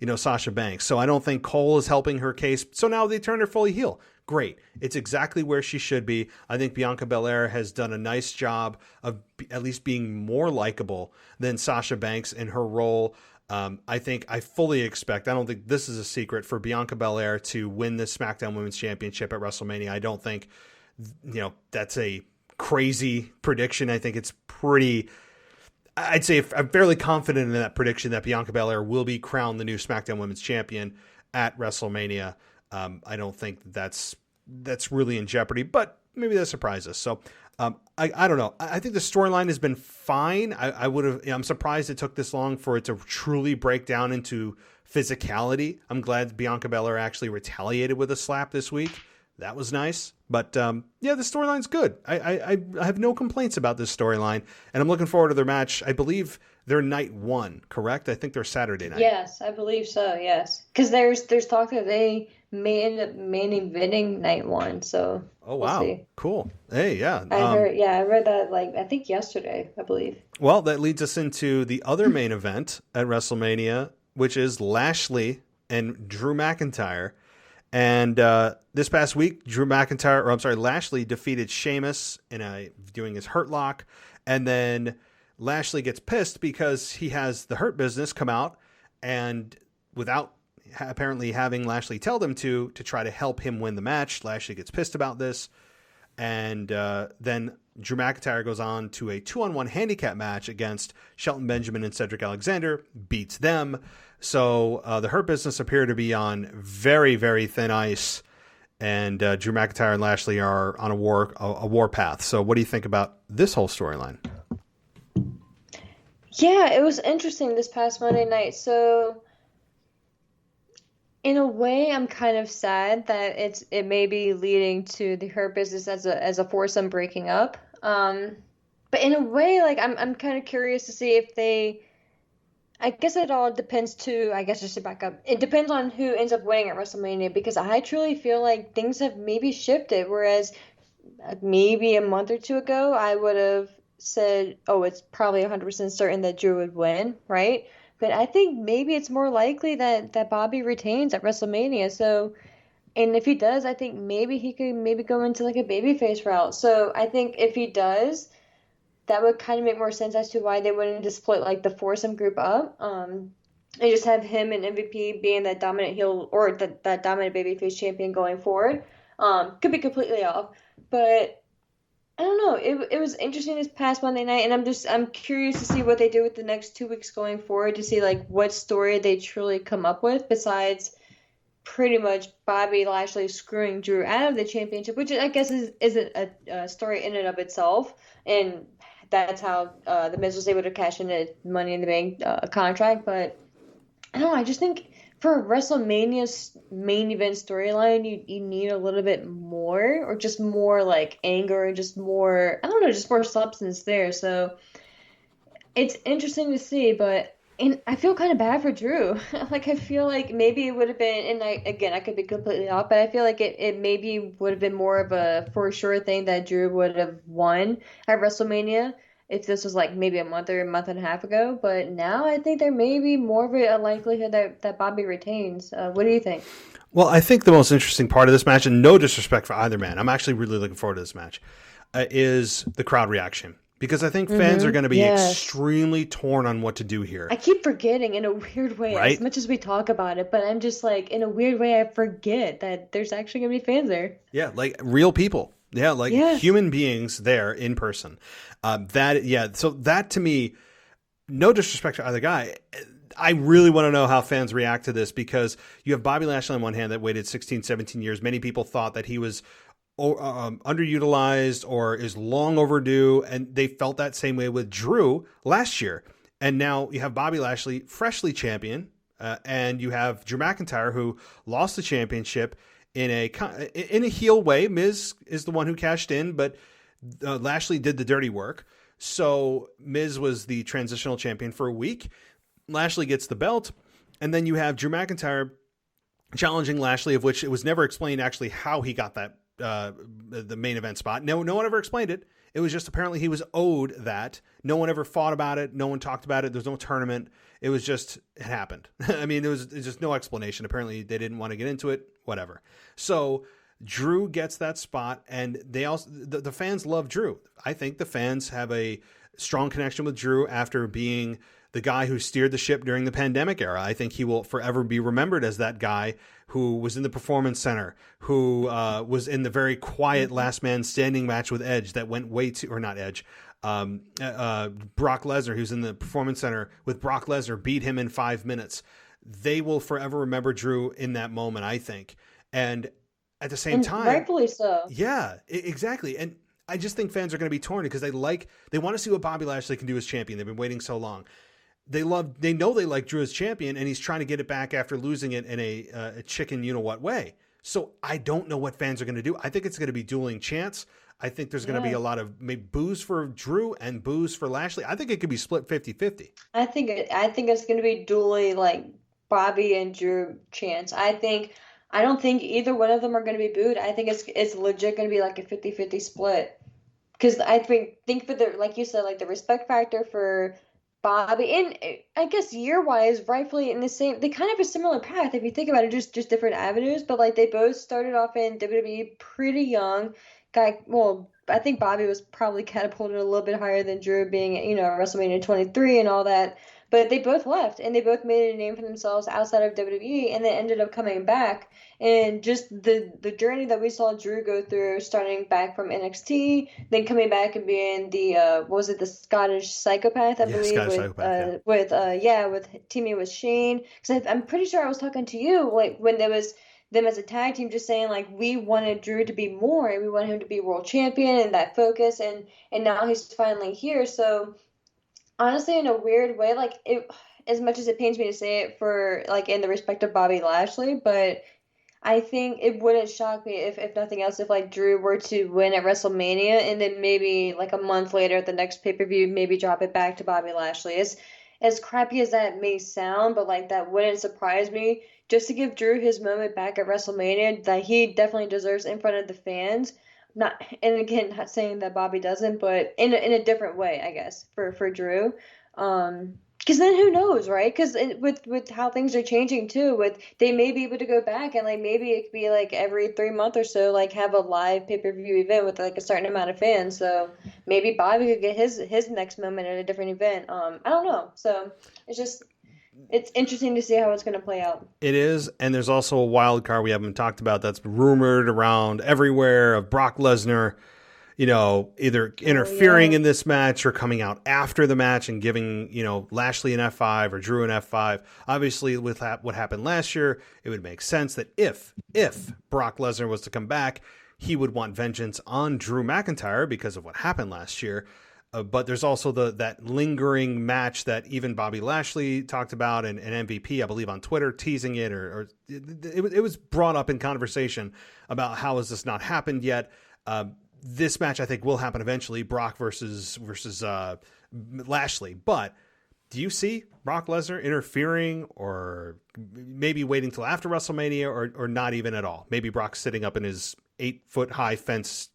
you know, Sasha Banks. So I don't think Cole is helping her case. So now they turn her fully heel. Great. It's exactly where she should be. I think Bianca Belair has done a nice job of at least being more likable than Sasha Banks in her role. I fully expect, I don't think this is a secret, for Bianca Belair to win the SmackDown Women's Championship at WrestleMania. I don't think, you know, that's a crazy prediction. I think it's I'd say I'm fairly confident in that prediction that Bianca Belair will be crowned the new SmackDown Women's Champion at WrestleMania. I don't think that's really in jeopardy, but maybe that surprises us. So I don't know. I think the storyline has been fine. I'm surprised it took this long for it to truly break down into physicality. I'm glad Bianca Belair actually retaliated with a slap this week. That was nice. But yeah, the storyline's good. I have no complaints about this storyline, and I'm looking forward to their match. I believe they're night one, correct? I think they're Saturday night. Yes, I believe so. Yes, because there's talk that they may end up main eventing night one. So oh wow, we'll see. Cool. Hey, yeah. I read that like I think yesterday, I believe. Well, that leads us into the other main event at WrestleMania, which is Lashley and Drew McIntyre. And this past week, Lashley defeated Sheamus doing his Hurt Lock, and then Lashley gets pissed because he has the Hurt Business come out, and without apparently having Lashley tell them to try to help him win the match, Lashley gets pissed about this, and then Drew McIntyre goes on to a 2-on-1 handicap match against Shelton Benjamin and Cedric Alexander, beats them. So the Hurt Business appear to be on very, very thin ice, and Drew McIntyre and Lashley are on a war path. So what do you think about this whole storyline? Yeah, it was interesting this past Monday night. So in a way, I'm kind of sad that it may be leading to the Hurt Business as a foursome breaking up. But in a way, like I'm kind of curious to see if they. I guess it all depends too. I guess just to back up, it depends on who ends up winning at WrestleMania, because I truly feel like things have maybe shifted. Whereas maybe a month or two ago, I would have said, "Oh, it's probably 100% certain that Drew would win," right? But I think maybe it's more likely that Bobby retains at WrestleMania. So And if he does, I think maybe he could maybe go into like a babyface route. So I think if he does, that would kind of make more sense as to why they wouldn't just split like the foursome group up. And just have him and MVP being that dominant heel or that dominant babyface champion going forward. Could be completely off, but I don't know. It was interesting this past Monday night, and I'm curious to see what they do with the next 2 weeks going forward to see like what story they truly come up with besides pretty much Bobby Lashley screwing Drew out of the championship, which I guess isn't a story in and of itself, and that's how the Miz was able to cash in a Money in the Bank contract. But I don't know. I just think for WrestleMania's main event storyline, you need a little bit more, or just more like anger, or just more, I don't know, just more substance there. So it's interesting to see, but and I feel kind of bad for Drew. Like I feel like maybe it would have been, and I could be completely off, but I feel like it maybe would have been more of a for sure thing that Drew would have won at WrestleMania if this was like maybe a month or a month and a half ago. But now I think there may be more of a likelihood that Bobby retains. What do you think? Well, I think the most interesting part of this match, and no disrespect for either man, I'm actually really looking forward to this match, is the crowd reaction. Because I think fans are going to be extremely torn on what to do here. I keep forgetting in a weird way, right? As much as we talk about it, but I'm just like, in a weird way, I forget that there's actually going to be fans there. Yeah, like real people. Yeah, like human beings there in person. So that to me, no disrespect to either guy, I really want to know how fans react to this, because you have Bobby Lashley on one hand that waited 16, 17 years. Many people thought that he was underutilized or is long overdue, and they felt that same way with Drew last year. And now you have Bobby Lashley, freshly champion, and you have Drew McIntyre, who lost the championship in a heel way. Miz is the one who cashed in, but Lashley did the dirty work. So Miz was the transitional champion for a week. Lashley gets the belt, and then you have Drew McIntyre challenging Lashley, of which it was never explained actually how he got that the main event spot. No one ever explained it. It was just apparently he was owed that. No one ever fought about it. No one talked about it. There's no tournament. It was just, it happened. I mean, there's just no explanation. Apparently they didn't want to get into it, whatever. So Drew gets that spot, and they also, the fans love Drew. I think the fans have a strong connection with Drew after being the guy who steered the ship during the pandemic era. I think he will forever be remembered as that guy who was in the Performance Center, who was in the very quiet last man standing match with Edge that went way too, or not Edge, Brock Lesnar, who's in the Performance Center with Brock Lesnar, beat him in 5 minutes. They will forever remember Drew in that moment, I think. And at the same time, rightfully so. Yeah, exactly. And I just think fans are going to be torn because they want to see what Bobby Lashley can do as champion. They've been waiting so long. They know they like Drew as champion, and he's trying to get it back after losing it in a chicken you-know-what way. So I don't know what fans are going to do. I think it's going to be dueling chants. I think there's going to be a lot of maybe boos for Drew and boos for Lashley. I think it could be split 50-50. I think it's going to be dually like Bobby and Drew chants. I don't think either one of them are going to be booed. I think it's legit going to be like a 50-50 split. Because I think for the, like you said, like the respect factor for Bobby, and I guess year-wise, rightfully in the same, they kind of have a similar path if you think about it, just different avenues. But like they both started off in WWE pretty young. I think Bobby was probably catapulted a little bit higher than Drew, being WrestleMania 23 and all that. But they both left, and they both made a name for themselves outside of WWE, and they ended up coming back. And just the journey that we saw Drew go through, starting back from NXT, then coming back and being the Scottish Psychopath, I believe, with teaming with Shane. Because I'm pretty sure I was talking to you like when there was them as a tag team, just saying like we wanted Drew to be more, and we wanted him to be world champion and that focus, and now he's finally here. So honestly, in a weird way, like it, as much as it pains me to say it for like in the respect of Bobby Lashley, but I think it wouldn't shock me if nothing else, if like Drew were to win at WrestleMania and then maybe like a month later at the next pay-per-view, maybe drop it back to Bobby Lashley. As crappy as that may sound, but like that wouldn't surprise me, just to give Drew his moment back at WrestleMania that he definitely deserves in front of the fans. Not saying that Bobby doesn't, but in a different way, I guess, for Drew. Because then who knows, right? Because with how things are changing too, they may be able to go back and like maybe it could be like every 3 months or so, like have a live pay-per-view event with like a certain amount of fans. So maybe Bobby could get his next moment at a different event. I don't know. So it's interesting to see how it's going to play out. It is, and there's also a wild card we haven't talked about that's rumored around everywhere of Brock Lesnar, either interfering in this match or coming out after the match and giving, Lashley an F5 or Drew an F5. Obviously, with what happened last year, it would make sense that if Brock Lesnar was to come back, he would want vengeance on Drew McIntyre because of what happened last year. But there's also that lingering match that even Bobby Lashley talked about and MVP, I believe, on Twitter, teasing it, or it was brought up in conversation about how has this not happened yet. This match, I think, will happen eventually, Brock versus Lashley. But do you see Brock Lesnar interfering or maybe waiting till after WrestleMania or not even at all? Maybe Brock's sitting up in his 8-foot-high fence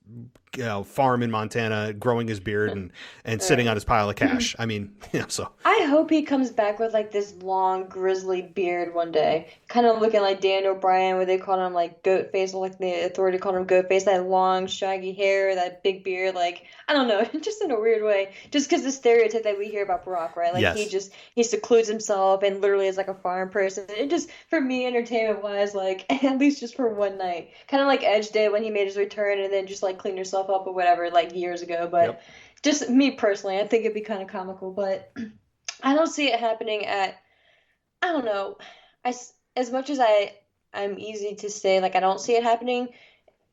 farm in Montana, growing his beard and sitting on his pile of cash. I mean, so. I hope he comes back with like this long grizzly beard one day, kind of looking like Dan O'Brien, where they called him like goat face, like the Authority called him goat face, that long shaggy hair, that big beard, like, I don't know, just in a weird way, just because the stereotype that we hear about Brock, right? Like yes. he secludes himself and literally is like a farm person. It just, for me, entertainment wise, like at least just for one night, kind of like Edge did when he made his return and then just like cleaned herself up or whatever, like years ago. But just me personally, I think it'd be kind of comical, but I don't see it happening I don't know, as much as I'm easy to say, like, I don't see it happening.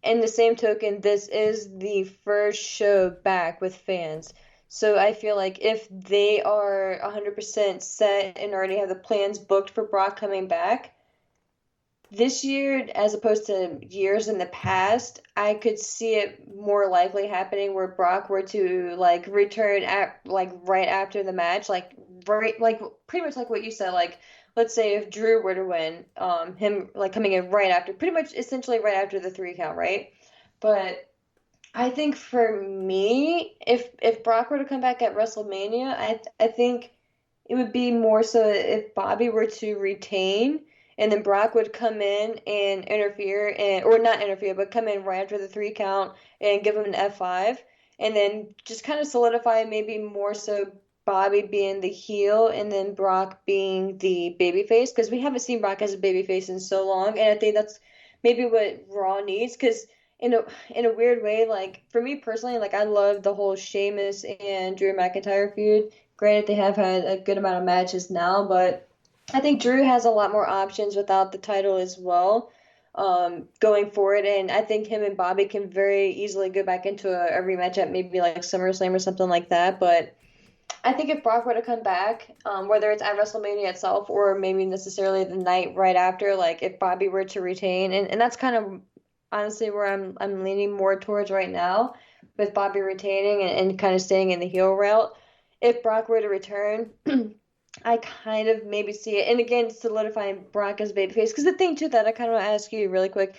In the same token, this is the first show back with fans. So I feel like if they are 100% set and already have the plans booked for Brock coming back, this year, as opposed to years in the past, I could see it more likely happening where Brock were to like return at like right after the match, like pretty much like what you said. Like, let's say if Drew were to win, him like coming in right after, pretty much essentially right after the 3 count, right? But I think for me, if Brock were to come back at WrestleMania, I think it would be more so if Bobby were to retain. And then Brock would come in and interfere, or not interfere, but come in right after the 3 count and give him an F5. And then just kind of solidify maybe more so Bobby being the heel and then Brock being the babyface. Because we haven't seen Brock as a babyface in so long. And I think that's maybe what Raw needs. Because in a weird way, like for me personally, like I love the whole Sheamus and Drew McIntyre feud. Granted, they have had a good amount of matches now, but I think Drew has a lot more options without the title as well, going forward. And I think him and Bobby can very easily go back into a rematch at maybe like SummerSlam or something like that. But I think if Brock were to come back, whether it's at WrestleMania itself or maybe necessarily the night right after, like if Bobby were to retain, and that's kind of honestly where I'm leaning more towards right now, with Bobby retaining and kind of staying in the heel route. If Brock were to return, I kind of maybe see it. And again, solidifying Brock as babyface. Because the thing, too, that I kind of want to ask you really quick,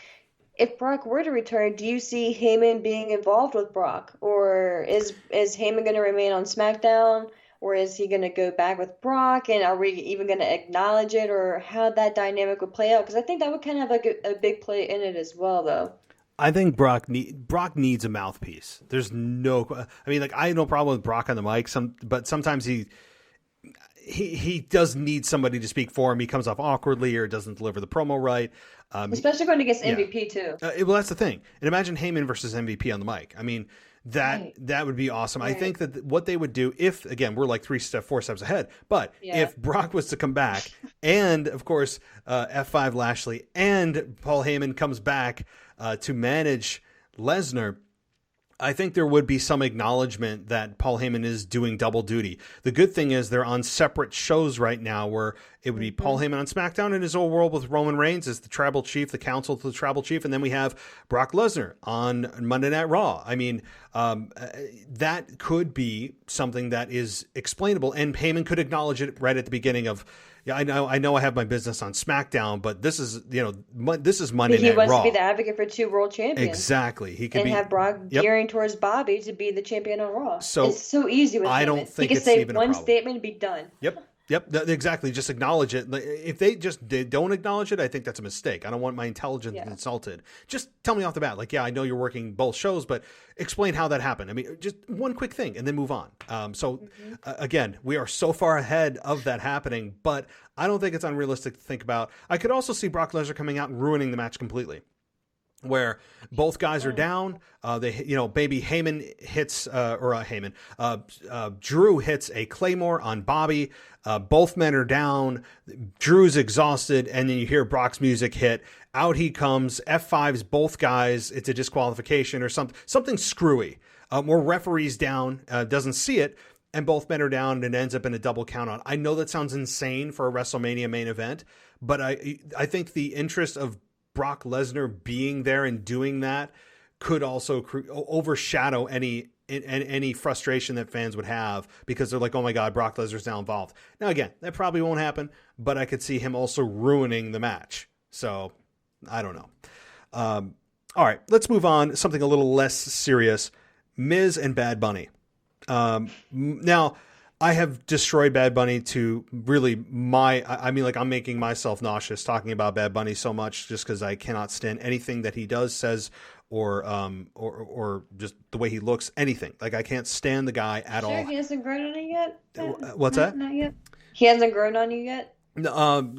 if Brock were to return, do you see Heyman being involved with Brock? Or is Heyman going to remain on SmackDown? Or is he going to go back with Brock? And are we even going to acknowledge it? Or how that dynamic would play out? Because I think that would kind of have a big play in it as well, though. I think Brock needs a mouthpiece. There's no... I mean, like, I have no problem with Brock on the mic, but sometimes he does need somebody to speak for him. He comes off awkwardly or doesn't deliver the promo right. Especially going against MVP, too. Well, that's the thing. And imagine Heyman versus MVP on the mic. I mean, that would be awesome. Right. I think that what they would do if, again, we're like 4 steps ahead, but if Brock was to come back and, of course, F5 Lashley and Paul Heyman comes back to manage Lesnar, I think there would be some acknowledgement that Paul Heyman is doing double duty. The good thing is they're on separate shows right now where it would be Paul Heyman on SmackDown in his old world with Roman Reigns as the tribal chief, the council to the tribal chief, and then we have Brock Lesnar on Monday Night Raw. I mean, that could be something that is explainable, and Heyman could acknowledge it right at the beginning of, I know I have my business on SmackDown, but this is Monday Night Raw. He wants to be the advocate for 2 world champions. Exactly. He could have Brock gearing towards Bobby to be the champion on Raw. So it's so easy with him. I don't think he it's could say even one a problem. statement and be done. Yep. Yep, exactly. Just acknowledge it. If they don't acknowledge it, I think that's a mistake. I don't want my intelligence insulted. Just tell me off the bat, like, yeah, I know you're working both shows, but explain how that happened. I mean, just one quick thing and then move on. Again, we are so far ahead of that happening, but I don't think it's unrealistic to think about. I could also see Brock Lesnar coming out and ruining the match completely, where both guys are down. Baby Heyman hits, Drew hits a Claymore on Bobby. Both men are down. Drew's exhausted. And then you hear Brock's music hit. Out he comes. F5s both guys. It's a disqualification or something screwy. More referees down, doesn't see it. And both men are down and it ends up in a double count out. I know that sounds insane for a WrestleMania main event, but I think the interest of Brock Lesnar being there and doing that could also overshadow any frustration that fans would have, because they're like, oh my God, Brock Lesnar's now involved. Now, again, that probably won't happen, but I could see him also ruining the match. So I don't know. All right, let's move on. Something a little less serious. Miz and Bad Bunny. Now, I have destroyed Bad Bunny to really I'm making myself nauseous talking about Bad Bunny so much, just because I cannot stand anything that he does, says, or just the way he looks, anything. Like, I can't stand the guy at all. He hasn't grown on you yet? What's that? Not yet. He hasn't grown on you yet? No.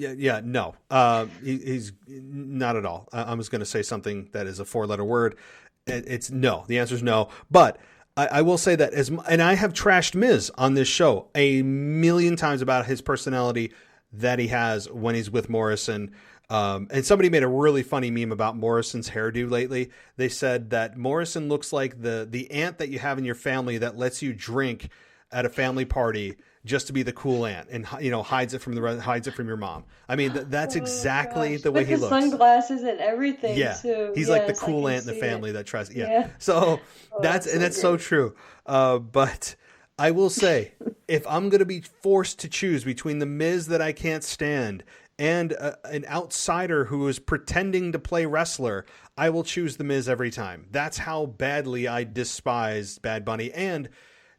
He's not at all. I'm just going to say something that is a 4-letter word. It's no. The answer is no. But I will say that and I have trashed Miz on this show a million times about his personality that he has when he's with Morrison. And somebody made a really funny meme about Morrison's hairdo lately. They said that Morrison looks like the aunt that you have in your family that lets you drink at a family party just to be the cool aunt, and hides it from your mom. I mean, that's exactly the way with he the looks. Sunglasses and everything. Yeah, too. He's like the cool aunt in the family that tries. Yeah, yeah. So that's so true. But I will say, if I'm going to be forced to choose between the Miz that I can't stand and an outsider who is pretending to play wrestler, I will choose the Miz every time. That's how badly I despise Bad Bunny. And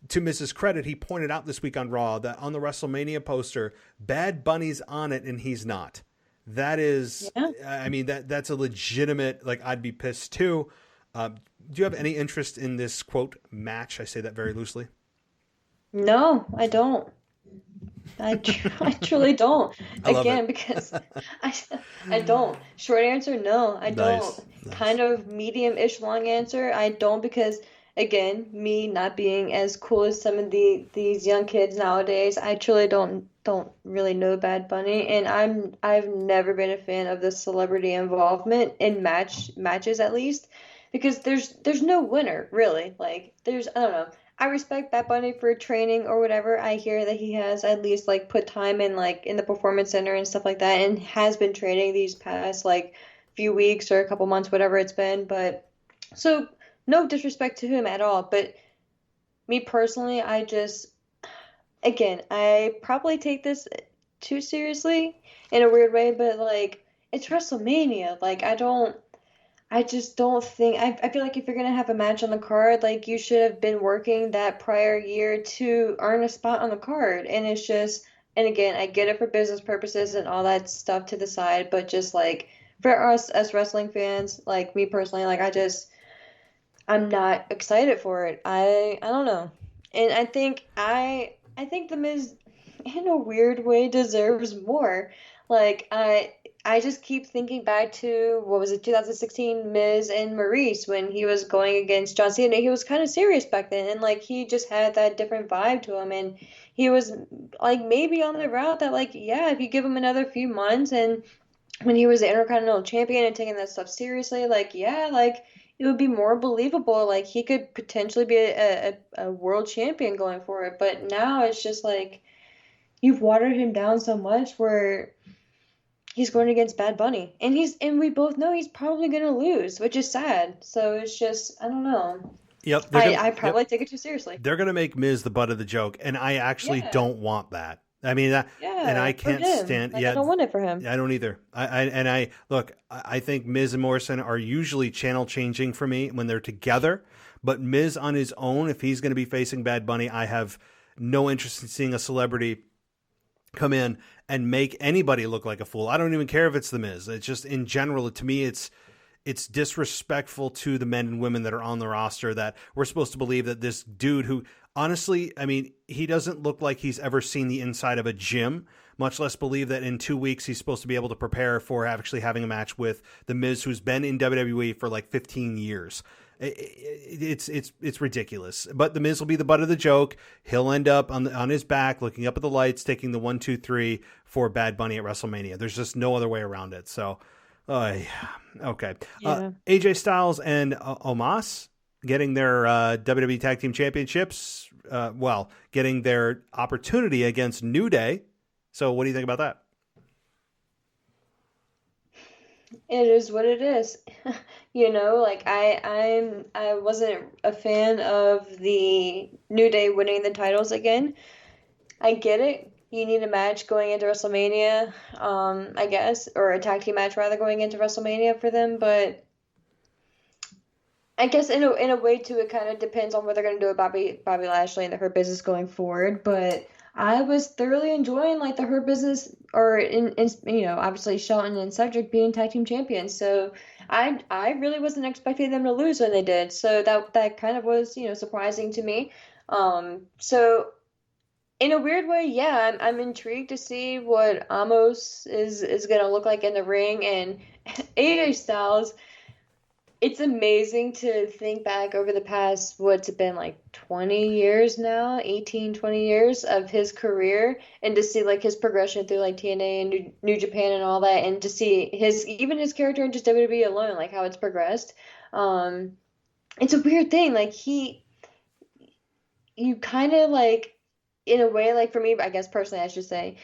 to Miz's credit, he pointed out this week on Raw that on the WrestleMania poster, Bad Bunny's on it and he's not. That is, I mean, that's a legitimate, like, I'd be pissed too. Do you have any interest in this, quote, match? I say that very loosely. No, I don't. I truly don't. Again, because I don't. Short answer, no, I don't. Nice. Kind of medium-ish long answer, I don't, because again, me not being as cool as some of these young kids nowadays, I truly don't really know Bad Bunny, and I've never been a fan of the celebrity involvement in matches, at least, because there's no winner really. Like, I don't know. I respect Bad Bunny for training or whatever. I hear that he has at least like put time in, like, in the performance center and stuff like that, and has been training these past like few weeks or a couple months, whatever it's been. But so no disrespect to him at all. But me personally, I probably take this too seriously in a weird way, but like, it's WrestleMania. Like, I just don't think, I feel like if you're going to have a match on the card, like, you should have been working that prior year to earn a spot on the card. And it's just, and again, I get it for business purposes and all that stuff to the side, but just like, for us as wrestling fans, like me personally, like, I'm not excited for it. I don't know. And I think The Miz, in a weird way, deserves more. Like, I just keep thinking back to, 2016, Miz and Maurice, when he was going against John Cena. He was kind of serious back then, and like, he just had that different vibe to him, and he was like maybe on the route that, like, yeah, if you give him another few months, and when he was the Intercontinental Champion and taking that stuff seriously, like, yeah, like, it would be more believable. Like, he could potentially be a world champion going forward. But now it's just like, you've watered him down so much where he's going against Bad Bunny, and we both know he's probably going to lose, which is sad. So it's just, I don't know. Yep. I probably take it too seriously. They're going to make Miz the butt of the joke, and I actually don't want that. I mean, and I can't stand. Like, I don't want it for him. I don't either. I think Miz and Morrison are usually channel changing for me when they're together, but Miz on his own, if he's going to be facing Bad Bunny, I have no interest in seeing a celebrity come in and make anybody look like a fool. I don't even care if it's The Miz. It's just, in general, to me, it's disrespectful to the men and women that are on the roster, that we're supposed to believe that this dude who, honestly, I mean, he doesn't look like he's ever seen the inside of a gym, much less believe that in 2 weeks he's supposed to be able to prepare for actually having a match with The Miz, who's been in WWE for like 15 years. It's ridiculous. But The Miz will be the butt of the joke. He'll end up on his back, looking up at the lights, taking the 1, 2, 3 for Bad Bunny at WrestleMania. There's just no other way around it. So, okay. Yeah. AJ Styles and Omos getting their WWE Tag Team Championships. Getting their opportunity against New Day. So, what do you think about that? It is what it is. Like I wasn't a fan of the New Day winning the titles again. I get it. You need a match going into WrestleMania, I guess, or a tag team match rather going into WrestleMania for them, but I guess in a way too, it kind of depends on what they're going to do with Bobby Lashley and the Hurt Business going forward, but I was thoroughly enjoying like the Hurt Business, or in obviously Shelton and Cedric being tag team champions. So I really wasn't expecting them to lose when they did. So that kind of was surprising to me. So in a weird way, yeah, I'm intrigued to see what Amos is gonna look like in the ring, and AJ Styles. It's amazing to think back over the past, what's it been, like 20 years now, 18, 20 years of his career, and to see like his progression through like TNA and New Japan and all that, and to see even his character in just WWE alone, like how it's progressed. It's a weird thing. Like you kind of like, in a way, like for me, I guess personally, I should say,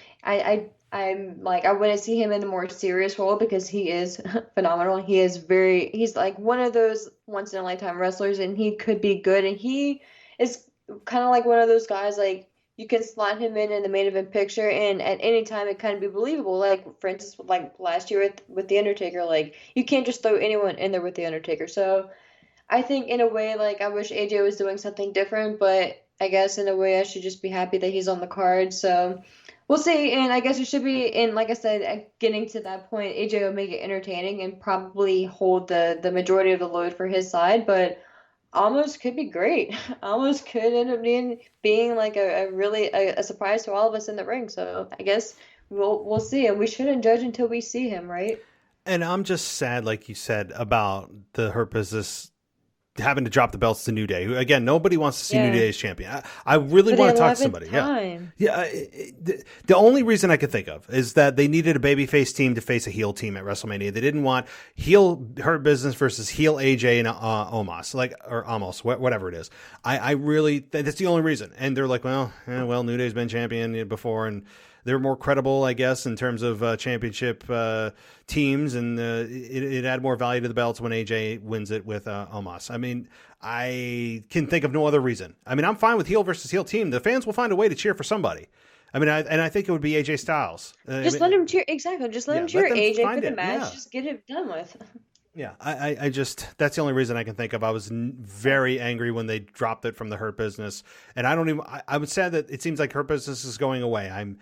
I'm like, I want to see him in a more serious role because he is phenomenal. He's like one of those once in a lifetime wrestlers, and he could be good. And he is kind of like one of those guys, like you can slot him in the main event picture, and at any time it kind of be believable. Like for instance, like last year with The Undertaker, like you can't just throw anyone in there with The Undertaker. So I think in a way, like I wish AJ was doing something different, but I guess in a way I should just be happy that he's on the card. So we'll see, and I guess it should be, and like I said, getting to that point, AJ will make it entertaining and probably hold the majority of the load for his side, but almost could be great. Almost could end up being like a really surprise to all of us in the ring. So I guess we'll see, and we shouldn't judge until we see him, right? And I'm just sad, like you said, about the Hurt Business having to drop the belts to New Day. Who, again, nobody wants to see New Day as champion. I really want to talk to somebody. Time. Yeah. The only reason I could think of is that they needed a babyface team to face a heel team at WrestleMania. They didn't want heel Hurt Business versus heel AJ and Omos, or Amos, whatever it is. I really, that's the only reason. And they're like, well, New Day's been champion before, and they're more credible, I guess, in terms of championship teams, and it add more value to the belts when AJ wins it with Omos. I mean, I can think of no other reason. I mean, I'm fine with heel versus heel team. The fans will find a way to cheer for somebody. I mean, I think it would be AJ Styles. Let him cheer. Exactly. Just let him cheer AJ for the match. Yeah. Just get it done with. Yeah, I just, that's the only reason I can think of. I was very angry when they dropped it from the Hurt Business, and I was sad that it seems like Hurt Business is going away.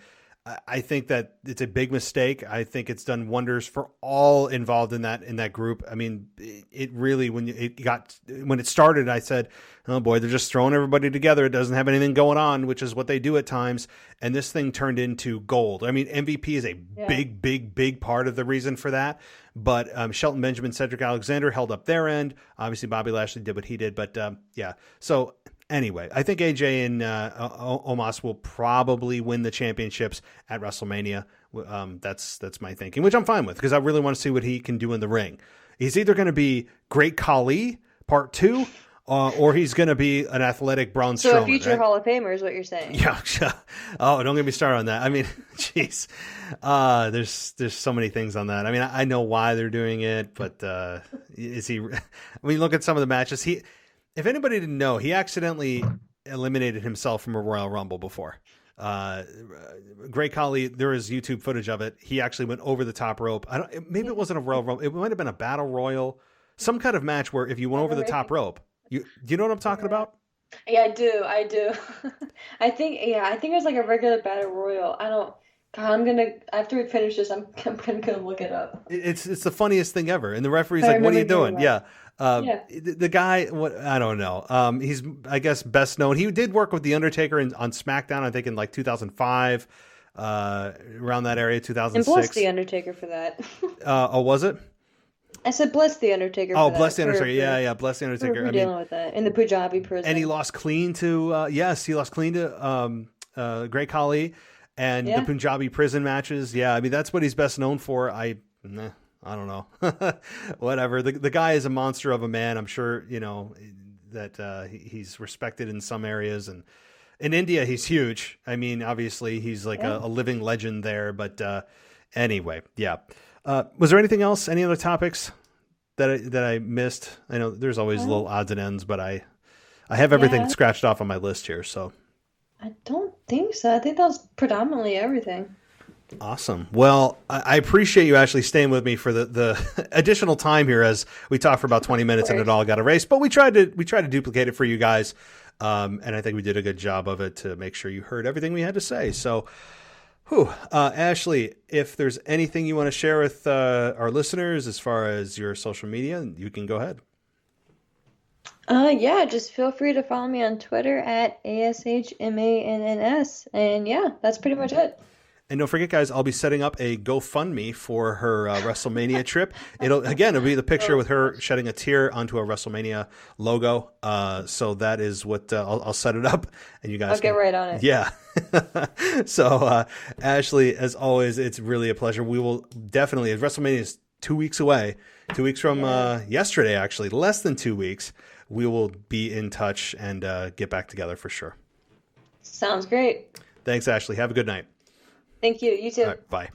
I think that it's a big mistake. I think it's done wonders for all involved in that group. I mean, it really, when it started, I said, oh boy, they're just throwing everybody together. It doesn't have anything going on, which is what they do at times. And this thing turned into gold. I mean, MVP is a big part of the reason for that. But Shelton Benjamin, Cedric Alexander held up their end. Obviously, Bobby Lashley did what he did. But yeah, so anyway, I think AJ and Omos will probably win the championships at WrestleMania. That's my thinking, which I'm fine with, because I really want to see what he can do in the ring. He's either going to be Great Khali Part 2, or he's going to be an athletic Braun Strowman. So a future Hall of Famer is what you're saying. Yeah. Oh, don't get me started on that. I mean, jeez. There's so many things on that. I mean, I know why they're doing it, but is he? When you look at some of the matches, if anybody didn't know, he accidentally eliminated himself from a Royal Rumble before. Great Khali, there is YouTube footage of it. He actually went over the top rope. Maybe it wasn't a Royal Rumble. It might have been a Battle Royal, some kind of match where if you went over the top rope, you know what I'm talking about? Yeah, I do. I think it was like a regular Battle Royal. God, after we finish this, I'm gonna go look it up. It's the funniest thing ever. And the referee's I like, "What are you remember hearing doing?" Yeah. Yeah. The guy, what I don't know. He's, I guess, best known. He did work with the Undertaker on SmackDown, I think, in like 2005, around that area, And bless 2006. the Undertaker for that. Oh, was it? I said bless the Undertaker Oh, for bless that. the Undertaker. Yeah, bless the For Undertaker. I dealing mean, with that in the Punjabi prison. and he lost clean to he lost clean to Great Khali and the Yeah. Punjabi prison matches. Yeah, I mean that's what he's best known for. I don't know. Whatever. The guy is a monster of a man. I'm sure that he's respected in some areas, and in India he's huge. I mean, obviously he's like a living legend there. But anyway, yeah. Was there anything else? Any other topics that I missed? I know there's always little odds and ends, but I have everything scratched off on my list here. So I don't think so. I think that was predominantly everything. awesome. Well, I appreciate you actually staying with me for the additional time here as we talked for about 20 minutes and it all got erased. But we tried to duplicate it for you guys, and I think we did a good job of it to make sure you heard everything we had to say. So. Ashley, if there's anything you want to share with our listeners as far as your social media, you can go ahead. Yeah, just feel free to follow me on Twitter at ASHMANNS. And yeah, that's pretty much it. And don't forget, guys, I'll be setting up a GoFundMe for her WrestleMania trip. It'll be the picture with her shedding a tear onto a WrestleMania logo. So that is what I'll set it up, and you guys I'll get right on it. Yeah. So Ashley, as always, it's really a pleasure. We will definitely, as WrestleMania is 2 weeks away, 2 weeks from yesterday, actually, less than 2 weeks, we will be in touch and get back together for sure. Sounds great. Thanks, Ashley. Have a good night. Thank you. You too. All right, bye.